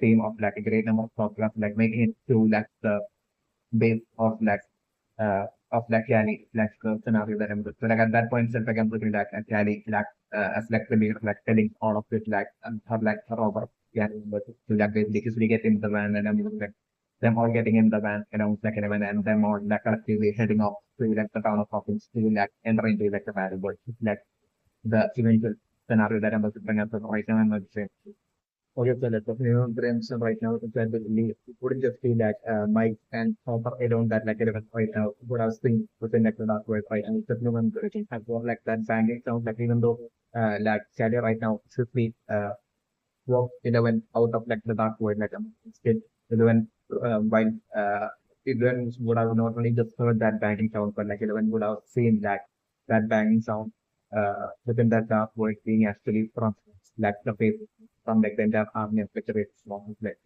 Speaker 1: team of like a great number of cops like making it to like the base of like Cali, like scenario that I'm good. So like at that point, self like I'm looking like at Cali, like as like the leader, like telling all of it, like her like Robert, yeah, but to like because we get in the van and I'm looking like them all getting in the van around like 11 and them all like collectively heading off to like the town of Hawkins to like enter into like the battle, but like the eventual scenario that I'm looking at right now, I'm not saying. Okay, so let's say preemption right now, it's that basically it wouldn't just be that Mike and Hopper alone that like 11 right now, what I was thinking within like the dark word right now, it's definitely one has got like that banging sound, like even though like Shadow right now should be walk 11 out of like the dark void, like still 11 while 11 would have not only just heard that banging sound, but like 11 would have seen that banging sound within that dark void being actually from like the face from like the entire army of like the race like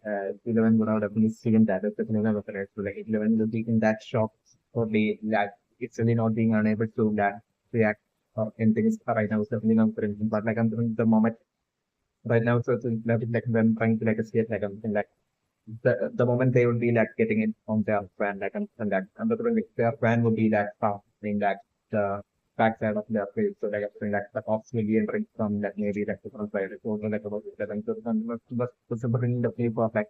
Speaker 1: 11 would have definitely seen that as the phenomenon of the rest. So like 11 will be in that shock or be like it's really not being unable to that react or anything right now is definitely not for instance. But like I'm doing the moment right now, so it's like them trying to like escape like something like the moment they would be like getting it on their van like and that and the like, their van would be like fast in like the backside of their face. So like something like the cops will be entering from like maybe like the front side. So like about it. And so but bringing the people of like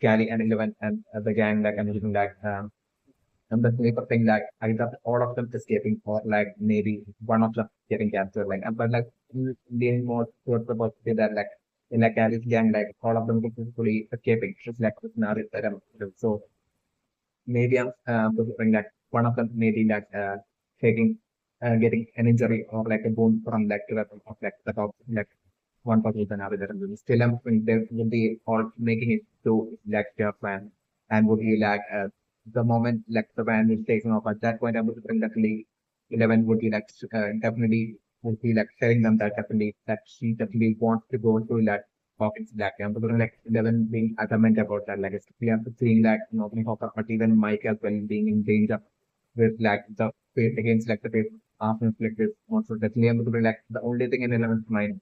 Speaker 1: Cali and 11 and the gang like and using like and the paper thing like either all of them escaping or like maybe one of them getting captured like but like leaning more towards the possibility that like in like Alice gang, like all of them successfully escaping, just like the scenario that I'm so maybe I'm considering that one of them maybe like taking getting an injury or like a bone from like the weapon of like the top like one person is another and still I'm think they will be all making it to like their plan and would be like the moment like the van is taking off at that point I would think definitely 11 would be like definitely would be like telling them that definitely that she definitely wants to go to that Hawkins Black. I'm like 11 being adamant about that. Like, we have to see that not only Hawker, but even Mike as well being in danger with like the fate against like the fate after like this. Also, definitely, I'm like the only thing in 11's mind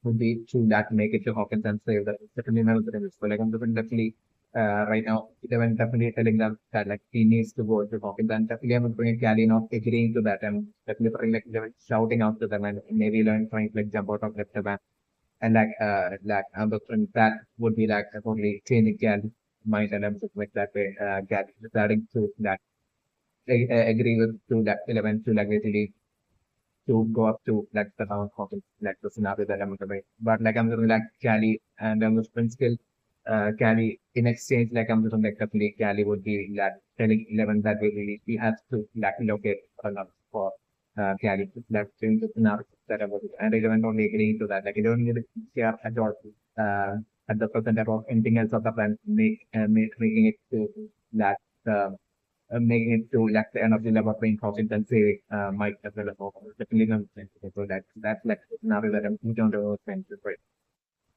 Speaker 1: would be to that make it to Hawkins and save that. Definitely, never the so like I'm definitely right now, 11 definitely telling them that like he needs to go to Hawkins and definitely I'm bringing Cali not agreeing to that and definitely bringing like 11 shouting out to them and maybe learn trying to like jump out of the van and like and that would be like only changing Gal mind and everything like that way. Gal starting to that agree with to that 11 to like basically to go up to like the town hall like the scenario that I'm going to but like I'm going to like Cali and I'm going skill Cali in exchange like I'm going to like definitely Cali would be like telling 11 that way he has to like locate a lot for Cali that change the scenario that I was and 11 only agreeing to that like you don't need to share at all at the present about anything else other than making it to that making it to like the end of the level playing cost and say Mike as well as definitely not so that's like scenario that I'm going to spend right.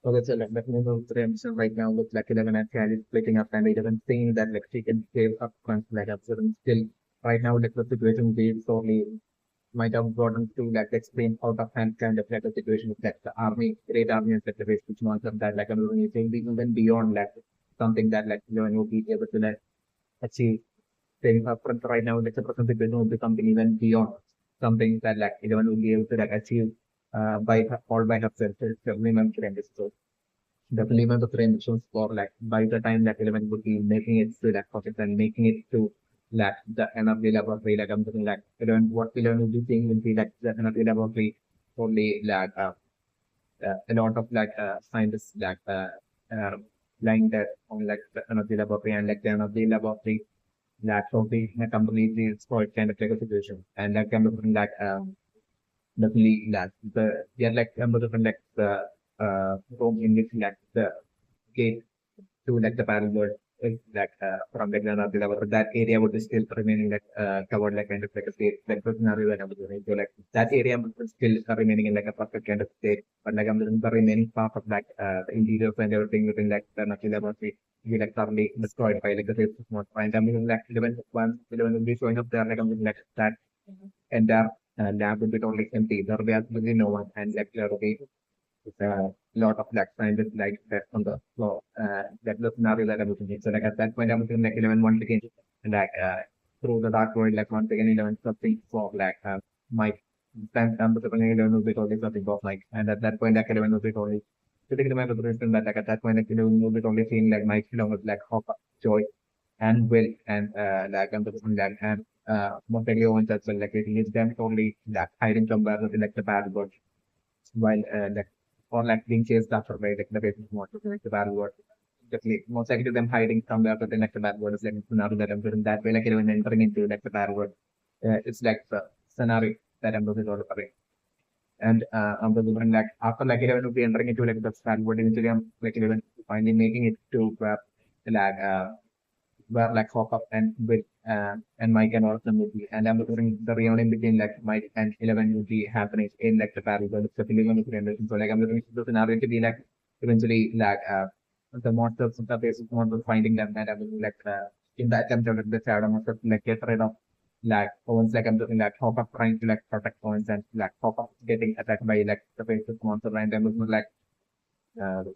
Speaker 1: Okay, so like definitely the Remsen right now looks like 11 and Cal is splitting up and it doesn't seem that like she can save up front like up certain still right now like the situation is only might have gotten to like explain out of hand kind of like a situation with like the army, great army and like the base which wants that like I'm saying even beyond like something that like 11 will be able to like achieve saying upfront right now, let's say percentage will become even beyond something that like 11 will be able to like achieve all by herself. It's a minimum frame. So the minimum of frame shows for like by the time that 11 would be making it to that pocket and making it to like the end of the laboratory, like I'm thinking like 11, what 11 will be seeing will be like the end of the laboratory only like a lot of like scientists like lying there on like the end of the laboratory and like the end of the laboratory that probably in a completely destroyed kind of like a situation. And that kind of thing that definitely that the yeah like kind of different like the room in which like the gate to like the parallel world is like from like another level. But that area would be still remaining like covered like kind of like a state like the scenario that I was doing. So like that area would still remaining in like a perfect kind of state. But like I'm doing the remaining part of like the interiors and everything within like the natural laboratory be like thoroughly destroyed by like the race of and I'm mean, like 11 once 11 will be showing up there like I'm like that entire lab will be totally empty. There will be absolutely no one and like there will be a lot of like scientists like that on the floor. That the scenario that I was thinking. So like at that point I was thinking like 11 once again and like through the dark void like once again 11 something for like Mike. Then the 11 will be totally something for Mike and at that point like 11 will be totally sitting in my position that like at that point like 11 will be totally seeing like Mike along with like Hopper, Joy and Will and like I'm the person that and Montague Owens as well like it is them totally like hiding somewhere within like the bad world while like or like being chased after by like the patient want to like the bad word. Definitely most likely them hiding somewhere but then like the bad word is like scenario that I'm doing that way like even entering into like the bad word. It's like the scenario that I'm looking for and I'm doing like after like 11 will be entering into like the bad word eventually I'm like 11 finally making it to like where like Hawk up and with and Mike and all of them will be and I'm looking the reunion between like Mike and 11 will be happening in like the parallel so so like I'm looking the scenario to be like eventually like the monsters of the basis monsters finding them and I'm looking like in that attempt to like, the shadow monster like get rid of like Owens like I'm looking like Hawk up trying to like protect Owens and like Hawk up getting attacked by like the basis monster and I'm looking like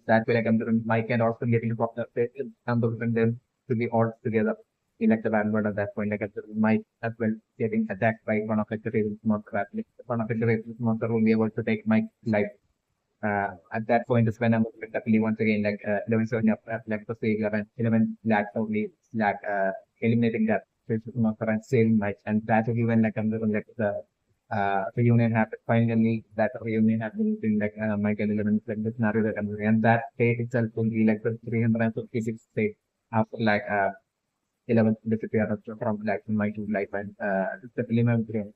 Speaker 1: that way, like I'm doing Mike and also getting to pop the I'm looking them to be all together in like the vanguard at that point. Like Mike as well getting attacked by one of like the favorite monster. Like, one of like, the favorite monster will be able to take Mike's life. At that point is when I'm definitely once again like 11 showing up like the savior and 11 like only like eliminating that favorite monster and saving Mike. And that's when like I'm doing like the reunion happened. Finally, that reunion happened in like Michael 11, like the scenario that I'm doing. And that state itself will be like the 356 state after like 11 disappeared from like my two life and it's definitely my dream.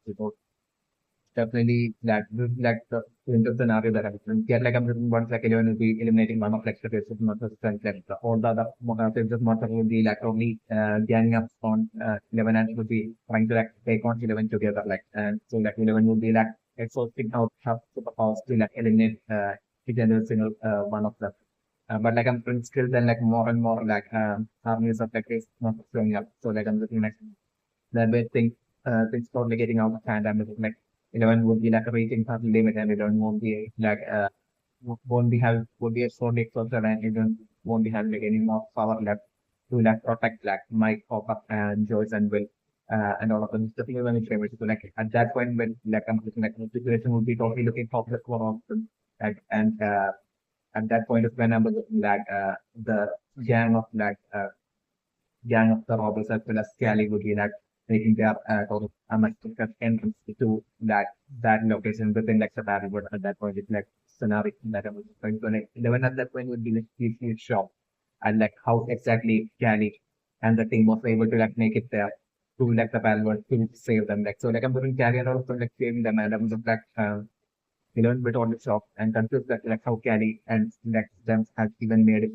Speaker 1: Definitely like the winter scenario that happens. Yeah, like I'm looking once like 11 will be eliminating one of like the races, not the strength like the all the other just monster will be like only ganging up on 11 and will be trying to like take on 11 together like and so like 11 will be like exhausting out have superpowers to like eliminate each and every single one of them. But like I'm feeling still then like more and more like armies of like race not showing up. So like I'm looking like that way things totally getting out of hand. I'm looking like 11 would be like reaching past the limit and 11 won't be like won't be a solid exhausted and 11 won't be having like any more power left to like protect like Mike, Hopper and Joyce and Will and all of them. It's definitely one of my favorites. So like at that point when like I'm looking like the situation would be totally looking hopeless for all of them. Like and at that point is when I'm looking like the gang of like gang of the robbers as well as Scally would be like making their sort of unexpected entrance to that location within like the battle. But at that point, it's like scenario that I was going to like 11 at that point would be like huge shock and like how exactly Scally and the team was able to like make it there to like the battle world to save them. Like so, like I'm doing Scally and also like saving them, and I'm just like 11 bit on the shock and confused that like how Scally and like them have even made it.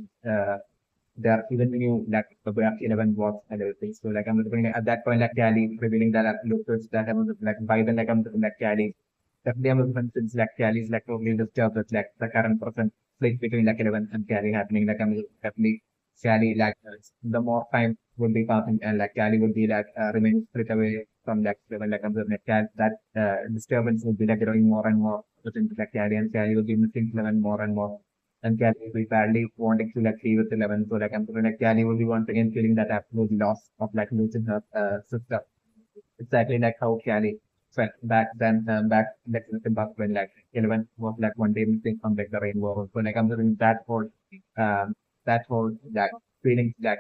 Speaker 1: There even when you like the way 11 watts and everything. So like I'm looking at that point like Cali revealing that lookers that I'm like by then like I'm looking at Cali. Definitely I'm looking since like Cali is like totally disturbed with like the current person split between like 11 and Cali happening. Like I'm definitely Cali like the more time would be passing and like Cali would be like remain straight away from like 11 like I'm looking at that disturbance would be like growing more and more within like Cali and Cali would be missing 11 more and more and Kelly will be badly wanting to like leave with 11. So like I'm feeling like Kelly will be once again feeling that absolute loss of like losing her sister. Exactly like how Kelly felt back then, back like in the back when like 11 was like one day missing from like the rainbow. So like I'm feeling um, that whole like feelings like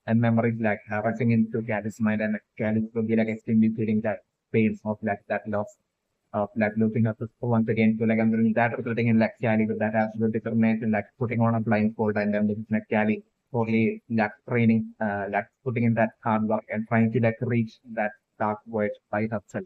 Speaker 1: and memories like rushing into Kelly's mind and like, Kelly will be like extremely feeling that pain of like that loss of like losing her sister once again. So like I'm doing that resulting in like Cali with that absolute determination, like putting on a blindfold and then looking like Cali totally like training, like putting in that hard work and trying to like reach that dark void by herself.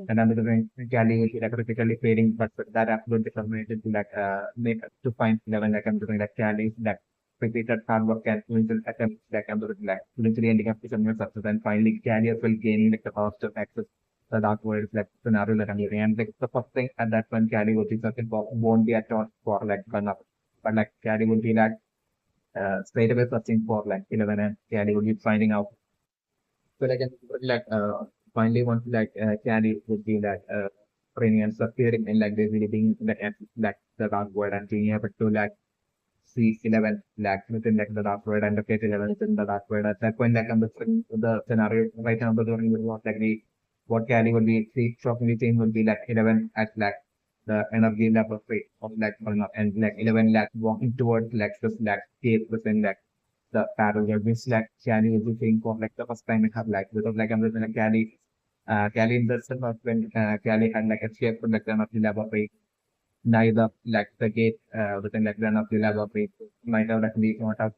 Speaker 1: And I'm doing Cali is like critically failing, but with that absolute determination to like make to find 11 like I'm doing like Cali like repeated hard work and initial attempts like I'm doing like eventually ending up becoming a success and finally Cali as well gaining like the power to access the dark world is like scenario that I'm living. And like the first thing at that point, Carrie would be certain won't be at all for like gun up. But like Carrie would be like straight away searching for like 11 and Carrie would be finding out. So like finally once like Carrie would be like training and appearing and like basically being like the dark world and being able to like see 11 like within like the dark world and locate 11 within the dark world. At that point, like the scenario right now, the drawing would was like the what Cali would be see shockingly change would be like 11 at like the energy level rate of like going up and like 11 like walking towards like this like cave within like the battle where which like Cali would be saying for like the first time in her life because like I'm looking at Cali in the sense of when Cali had like escaped from like the energy laboratory neither like the gate within like the energy laboratory might have actually not have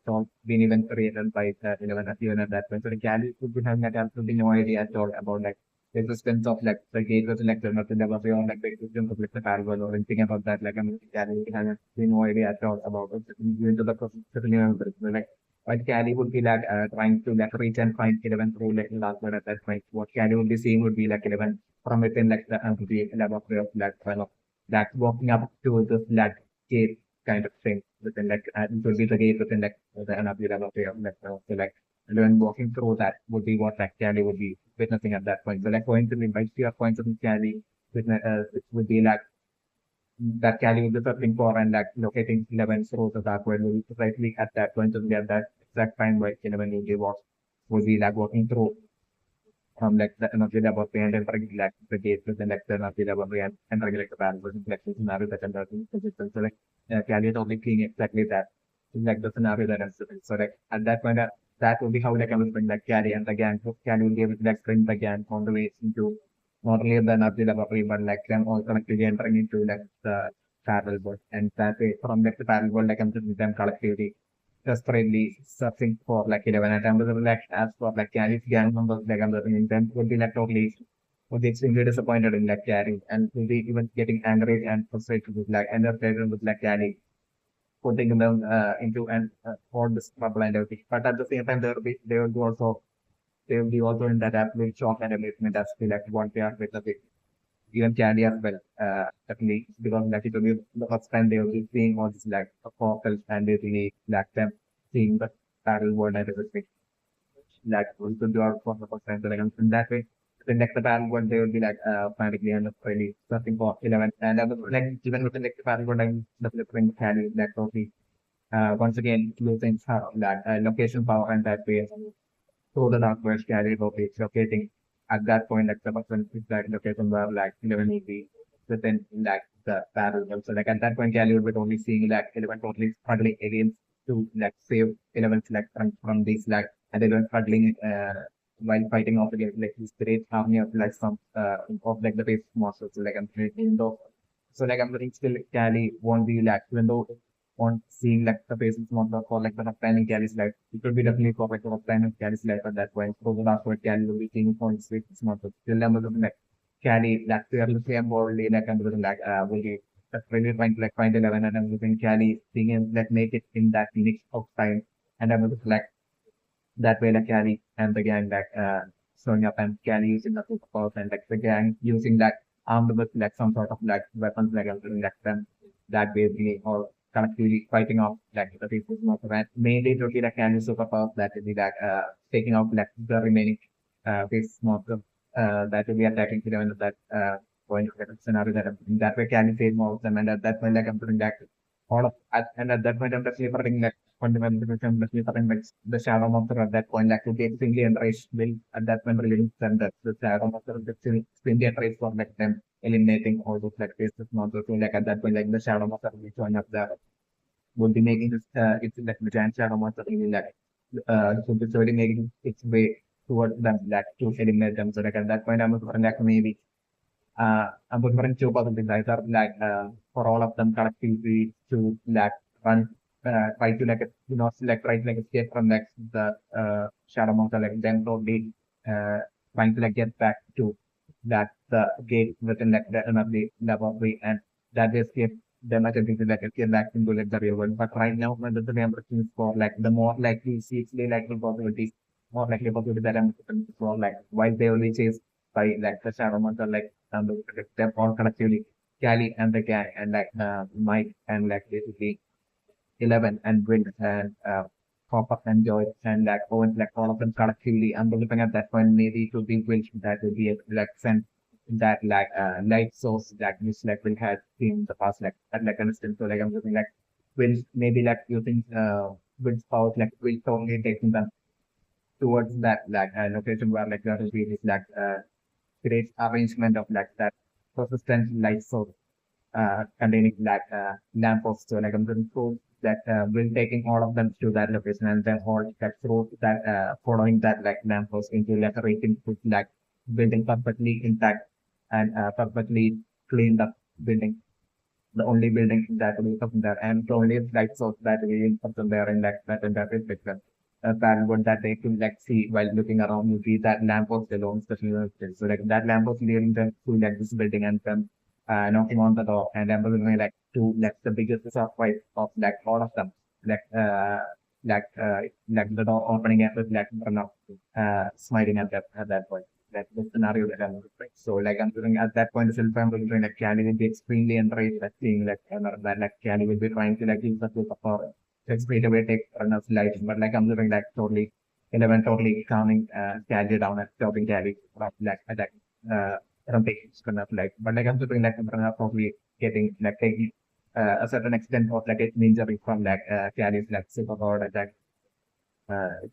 Speaker 1: been even created by 11 at even at that point. So the Cali would be having like absolutely no idea at all about like the existence of like the gate was like the nothing about or like the existence of like the parallel or anything about that. Like I mean, Cali has no idea at all about it. Into the process, certainly remember it. So, like, but Cali would be like trying to like reach and find 11 through like last one at that point. What Cali would be seeing would be like 11 from within like the laboratory of like kind of like walking up to this like gate kind of thing within like it would be the gate within like the energy laboratory of like so like and then walking through that would be what like Cali would be witnessing at that point. So like going to the by sheer coincidence, Cali witness it would be like that Cali would be searching for and like locating 11 through the dark world would be precisely at that point of at that exact time where 11 would be like walking through from like the energy laboratory and entering like the gate within like the energy laboratory and entering like the battle versus like the scenario that I'm so like Cali is only seeing exactly that. It's like the scenario that I'm sitting. So like at that point that will be how like I was bring like Cali and the gang. So Cali will be able to like bring the gang on the way into not only the energy laboratory, but like them all collectively entering into like the parallel world. And that way, from like the parallel world, like I'm just them collectively desperately searching for like 11 attempts. Like as for like Carrie's gang members, like I'm living in them would be like totally would be extremely disappointed in like Carrie and will be even getting angry and frustrated with like and frustrated with like Carrie, putting them into an all this trouble and everything. But at the same time, they will be also in that absolute shock and amazement as to like what they are witnessing. Even Candy as well, definitely because like it will be the first time they will be seeing all this like portals and they really like them seeing the parallel world and everything. Like will be all for the first time. So like in that way, the next parallel world they will be like frantically and really searching for 11. And like even with the next parallel world, I'm definitely bring Candy like totally once again losing her that location power and that way. So the dark west carry locating at that point like the person is like location where like 11 will be within like the parallel. So like at that point Cali would be only seeing like 11 totally struggling aliens to like save 11 like from these like and they were struggling while fighting off against like this great army of like some of like the base monsters. So like I'm even though so like I'm getting still Cali won't be like even though on seeing like the basis monster for like the planning Cali's life. It will be definitely for like the planning Cali's life at that point. So the last word Cali will be seeing points with this monster. Still I'm looking like Cali, like we are looking at more like I'm looking like will be that's really trying to like find 11 and I'm looking Cali seeing him like make it in that niche of time and I'm looking like that way like Cali and the gang like showing up and Cali using the superpowers and like the gang using that armed with like some sort of like weapons like like them that way we or collectively fighting off like the people and mainly it would be like Cali superpowers that will be like taking out like the remaining face monster that will be attacking to them that point of scenario that that way Cali face more of them and at that point like I'm putting that all of and at that point I'm definitely putting like fundamental definitely something like the shadow monster at that point like to be extremely enraged will at that point really send that the shadow monster is extremely enraged for like them eliminating all those like faceless monsters. So like at that point like the shadow monster will be showing up there would be making this it's like the giant shadow monster really like so it's already making its way towards them like to eliminate them. So like at that point I'm like maybe I'm preferring two possibilities either like for all of them collectively to like run try to like you know select try to like escape from like the shadow monster like then probably trying to like get back to that the gate within like the another laboratory and that they escape them attempting to like escape back into like the real world. But right now when the I'm looking for like the more likely seriously likely possibilities more likely possibility that I'm looking for like why they only chase by like the shadow monster like them all collectively Cali and the gang and like Mike and like basically 11 and Will and Hopper and Joy and like Owen, like all of them collectively. I'm looking at that point, maybe it will be Will that will be like sent that like light source that which like Will had in the past, like at like an instant. So like I'm looking like Will maybe like using Will's powers, like Will totally taking them towards that like location where like there will be this like great arrangement of like that persistent light source containing that lamppost. So like I'm going to prove that we're taking all of them to that location and then all that through that following that like lamppost into like a rating with like building perfectly intact and perfectly cleaned up building. The only building that will come there and the only light source that will come there in like that and that is picture. That one that they could like see while looking around you see that lamppost alone, especially so like that lamppost leading them to like this building and then knocking on the door and then going like to like the biggest surprise of like all of them like like uh like the door opening and with like smiling at that point like the scenario that I'm looking. So like I'm doing at that point itself I'm looking like Cali will be extremely enraged at seeing like that like Cali will be trying to like use the power to straight away take runners life but like I'm doing like totally 11 totally calming Cali down and stopping Cali from like attack rampage kind of like but like I'm doing like I'm probably getting like taking a certain extent of like an injury from like Cali's like superpowered attack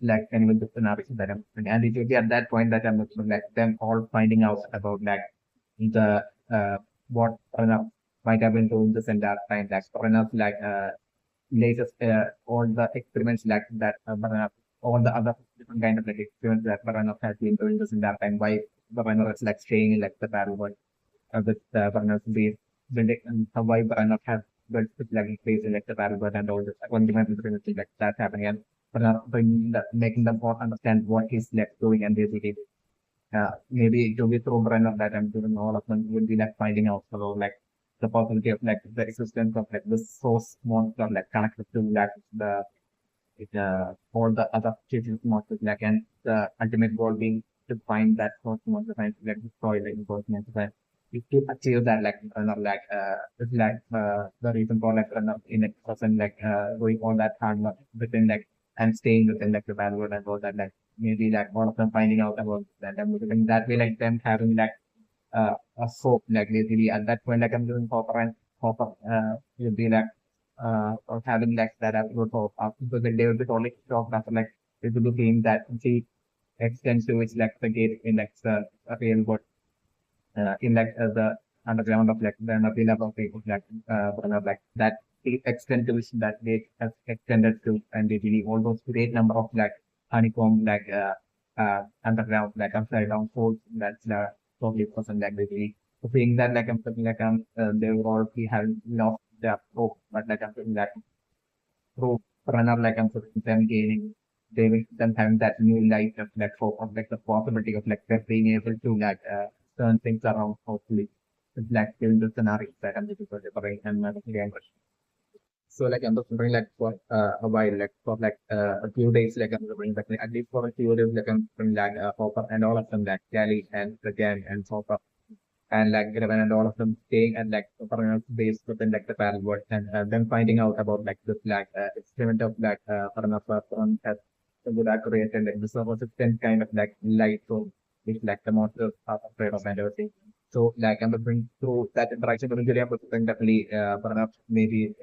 Speaker 1: like animal scenarios that I'm and it will be at that point that I'm looking like them all finding out about like the what Pranav might have been doing this entire time like Pranav like latest all the experiments like that Pranav all the other different kind of like experiments that Pranav has been doing this entire time why the runner is like staying in like the paddleboard with the runners be building and why runner have built with like place in like the paddleboard and all this fundamental things like that happening and bringing that making them all understand what he's like doing and basically maybe it will be through runner that I'm doing all of them would be like finding out so like the possibility of like the existence of like the source monster like connected to like all the other children's monsters like and the ultimate goal being to find that source monster and to like destroy like the source monster. If you achieve that like like it's like the reason for like in a person like doing all that hard work within like and staying within like the bad word and all that like maybe like all of them finding out about that and that way like them having like a hope like basically at that point like I'm doing hopper and hopper will be like or having like that absolute hope because they will be totally shocked after like it will be seeing that the extent to which like the gate in like the real world in like the underground of like the energy level of people like like that the extent to which that they has extended to and they really all those great number of like honeycomb like underground like upside down folds that's totally person like basically seeing that like I'm something like they will all be having lost their hope but like I'm something like through runner like I'm something them gaining they will them having that new light of like hope of like the possibility of like them being able to like turn things around hopefully with like given the scenario that I'm looking for the and language. So like I'm just wondering like for a while like for like a few days like I'm wondering like at least for a few days like I'm from like Hopper and all of them like Kelly and the gang and Hopper and like Graven and all of them staying and like Hopper base within like the parallel world and then finding out about like this like experiment of like from has the Buddha created like this was a kind of like light so which like the monsters are afraid of and everything. So like I'm looking through that interaction eventually I'm looking definitely perhaps maybe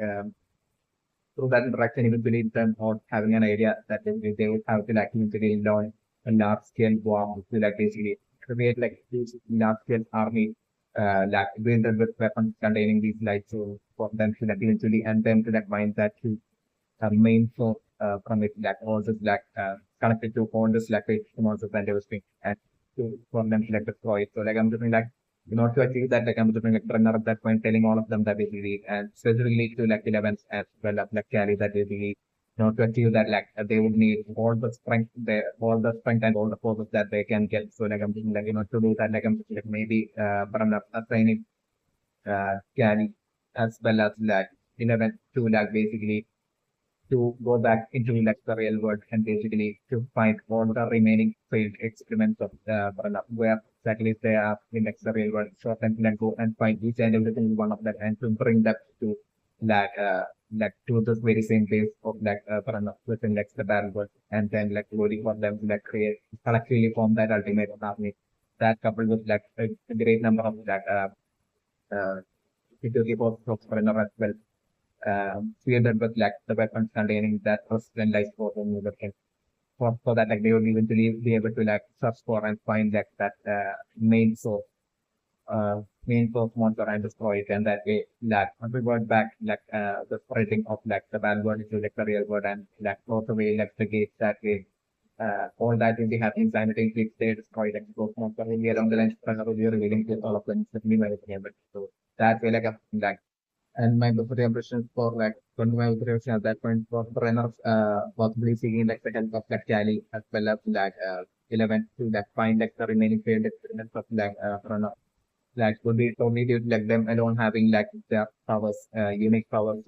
Speaker 1: through that interaction, eventually them not having an idea that they would have to like eventually learn a large scale war to like basically create like this large scale army, like build them with weapons containing these lights so for them to like eventually and then to like find that to main source from it like all this like connected to all this like monsters and everything and to for them to like destroy it. So like I'm doing like in order to achieve that, like I'm doing like runner at that point, telling all of them that basically, and specifically to like 11s as well as like carry that basically, in order to achieve that, like they would need all the strength and all the forces that they can get. So like I'm thinking like to do that, like I'm thinking, like maybe runner assigning carry as well as like 11 to like basically to go back into like the real world and basically to find all the remaining failed experiments of where exactly they are in like the real world. So then can go and find each and every single one of that and to bring that to like like to this very same place of like within like the battle world and then like slowly for them to like create collectively form that ultimate army. That coupled with like a great number of like uh security forces of as well created with like the weapons containing that personalized for the new weapon. For that, like they will eventually be able to like search for and find like that main source monster and destroy it, and that way like revert back like the spreading of like the bad word into like the real world and like close away like the gate that way. All that will be happening simultaneously. They destroy like those monsters will be along the lines of the revealing to all of them. So that way like like and my buffer impressions for like 25 impressions at that point for runners possibly seeking like the help of like Cali as well as like 11 to like find like the remaining failed experiments of like runner that would be totally due to like them alone having like their powers unique powers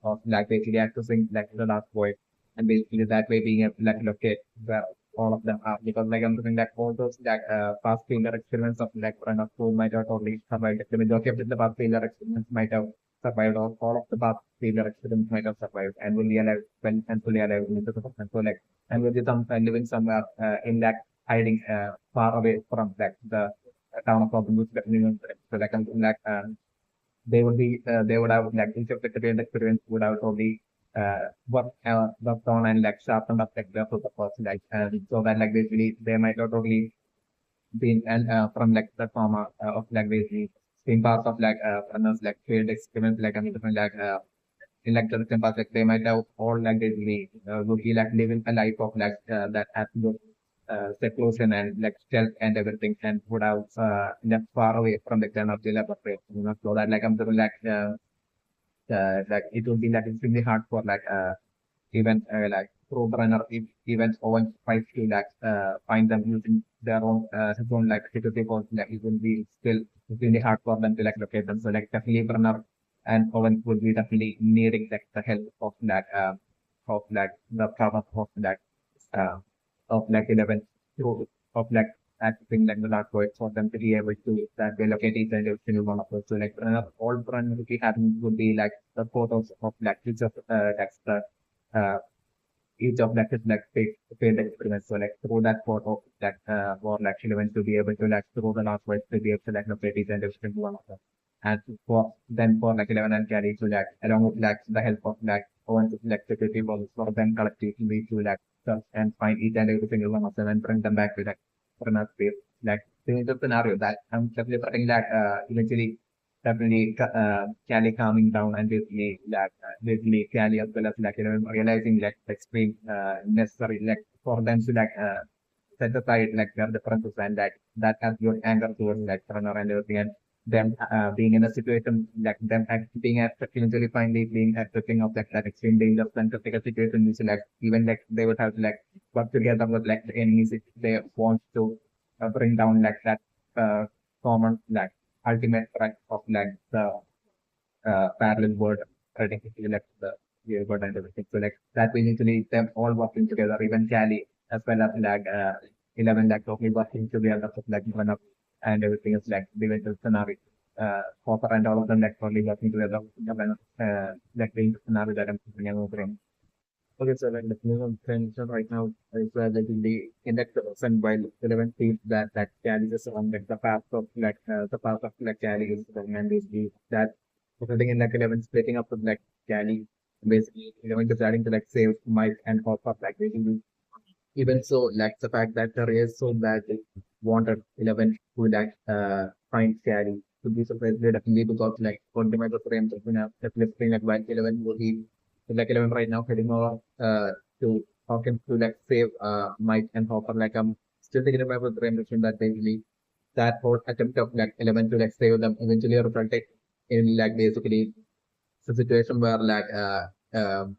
Speaker 1: of like basically accessing like the last void and basically that way being able to like locate where all of them are because like I'm thinking like all those like past failure experiments of like runners who might have totally survived the majority of the past failure experiments might have survived or all of the past failure experiments might have survived and will be alive when and fully alive in the person. So like and will be some living somewhere in that hiding far away from like the town of Robin so like something like they would be they would have like each of the career experience would have probably worked on and like sharpened up like their purpose like so that like basically they might not only been and from like the trauma of like basically being part of like runners like field experiments like and different like in like the past like they might have all like basically would be like living a life of like that absolute seclusion and like stealth and everything, and would have left far away from the center of the laboratory. So that like I'm doing like it would be like extremely hard for like even like pro runner if even Owen tries to like find them using their own his own like security codes, like it will be still really hard for them to like locate them. So like definitely runner and Owen would be definitely needing like the help of like the power uh of like 11 through of like accessing like the dark void for them to be able to that they locate each and every single one of us. So like all run would be having would be like the photos of like each of that's the uh, each of that is like failed experiments. So like through that photo that or like elements to be able to like through the last words to be able to like locate each and every single one of them. And for then for like 11 and carry to like along with like the help of like Owen to like security was for them collectively to like search and find each and every single one of them and bring them back to like another space. Like in the scenario that I'm definitely putting that eventually definitely Cali calming down and basically Cali as well as like realizing like the extreme necessary like for them to like set aside like their differences and that has your anger towards like runner and everything and them being in a situation like them being at eventually finally being at the thing of like that extreme danger and critical situation which like even like they would have to like work together with like the enemies if they want to bring down like that common like ultimate threat of like the parallel world threatening to like the real world and everything. So like that we need to need them all working together, even Cali as well as like 11 like totally working together with like one up and everything is like the eventual scenario. Copper and all of them like totally working together like the scenario that I'm thinking over. Okay, so like the minimum tension right now is that in the index and while 11 feet that carries us around like the path of like the path of like carry is and basically that everything in like 11 splitting up with like carry basically 11 deciding to like save Mike and hop up like basically even so like the fact that the race so that they wanted 11 to like find carry to be surprised definitely because like on the micro frames of definitely like while 11 would be like 11 right now heading over to Hawkins to like save Mike and Hopper. Like I'm still thinking about the frame that basically that whole attempt of like 11 to like save them eventually resulted in like basically the situation where like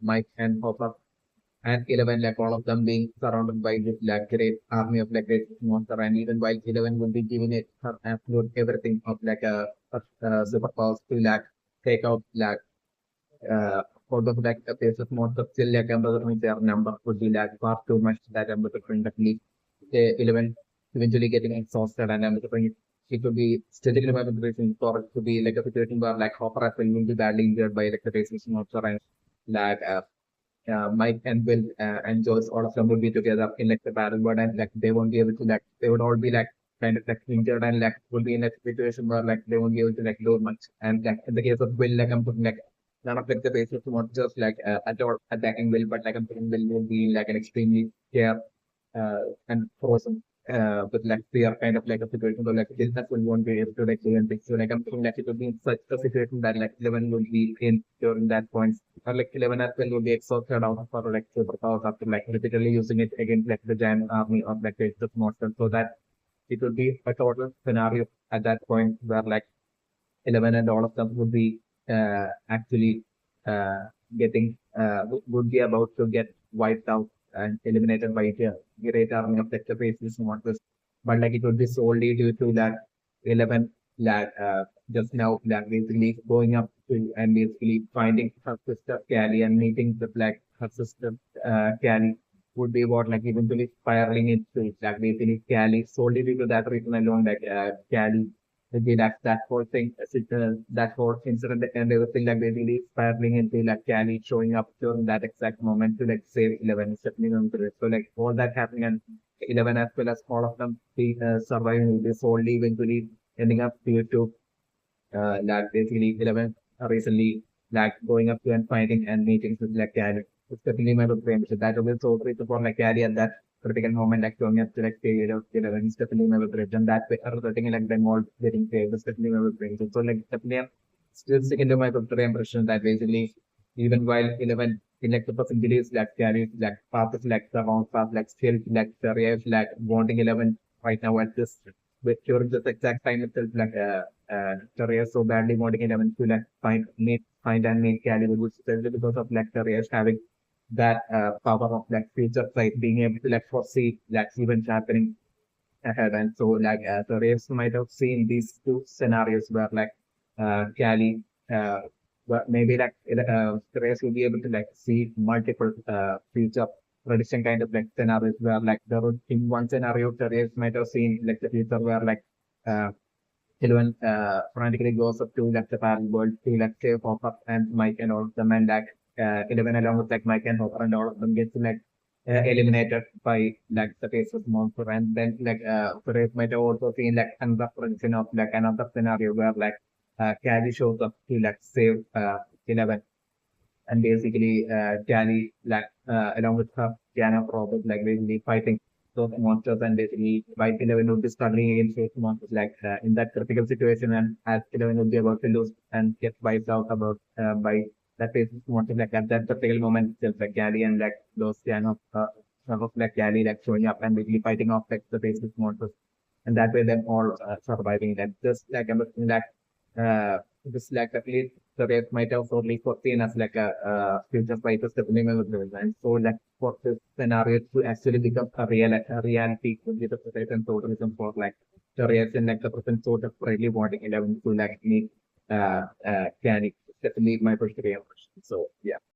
Speaker 1: Mike and Hopper and 11 like all of them being surrounded by this like great army of like great monster and even while 11 would be giving it her absolute everything of like a superpowers to like take out like for the like the basis most of still like their number would be like far too much that I'm between the league 11 eventually getting exhausted and I'm between it would be still taking about the racing for it to be like a situation where like Hopper as well will be badly injured by like the racing monster and like Mike and Will and Joyce, all of them would be together in like the battle board and like they won't be able to like they would all be like kind of like injured and like would be in a situation where like they won't be able to like do much. And like in the case of Will, like I'm putting like none of like the basis not just like at all attacking Will, but like I'm putting Will will be like an extremely scared and frozen with like fear kind of like a situation where like business will won't be able to like do anything. So like I'm thinking like it would be in such a situation that like 11 would be in during that point. Or like 11 as well would be exhausted out of our like superpowers after like repeatedly using it against like the giant army of like the monster. So that it would be a total scenario at that point where like 11 and all of them would be actually uh, getting would be about to get wiped out and eliminated by the great army of the faces monsters. But like it would be solely due to that 11 like just now like basically going up to and basically finding her sister Callie and meeting the like her sister Callie would be what like eventually spiraling into like basically Callie solely due to that reason alone like Callie maybe that whole thing, that whole incident and everything like basically spiraling into like Callie showing up during that exact moment to like save 11 stepping onto it. So like all that happening and 11 as well as all of them be surviving will be solely eventually ending up due to like basically 11 recently like going up to and fighting and meetings with like Callie. It's definitely my frame. So that will so great for like Callie at that critical moment like going up to like say of 11 is definitely my bridge and that way resulting in like them all getting saved is definitely my bridge. So like definitely I'm still sticking to my impression that basically even while 11 in like the percentages like carries like passes like the round pass like still like the Rays like wanting 11 right now at this with during this exact time itself like the Rays so badly wanting 11 to like find and make carry which is essentially because of like the Rays having that power of like future sight being able to like foresee like events happening ahead. And so like the Rays might have seen these two scenarios where like Cali but maybe like the Rays will be able to like see multiple future prediction kind of like scenarios where like there would in one scenario the Rays might have seen like the future where like uh, 11 frantically goes up to like the parallel world to like say Hopper and Mike and all of them and like 11 along with like Mike and Hopper and all of them gets like eliminated by like the faceless monster. And then like Perez might have also seen like another prediction of like another scenario where like Callie shows up to like save 11 and basically Danny like along with her Diana Robert like basically fighting those monsters and basically by 11 would be struggling against those monsters like in that critical situation and as 11 would be about to lose and get wiped out about by that phase monster like at that critical moment itself like Gally and like those Diana of like Gally like showing up and basically fighting off like the faceless monsters and that way them all surviving that just like I'm looking at just like at least the rate might have only foreseen as like a future slightest depending on the design. So like for this scenario to actually become a reality could be the present totemism for like the race and like the present sort of really wanting 11 to like meet can definitely my first reaction. So yeah.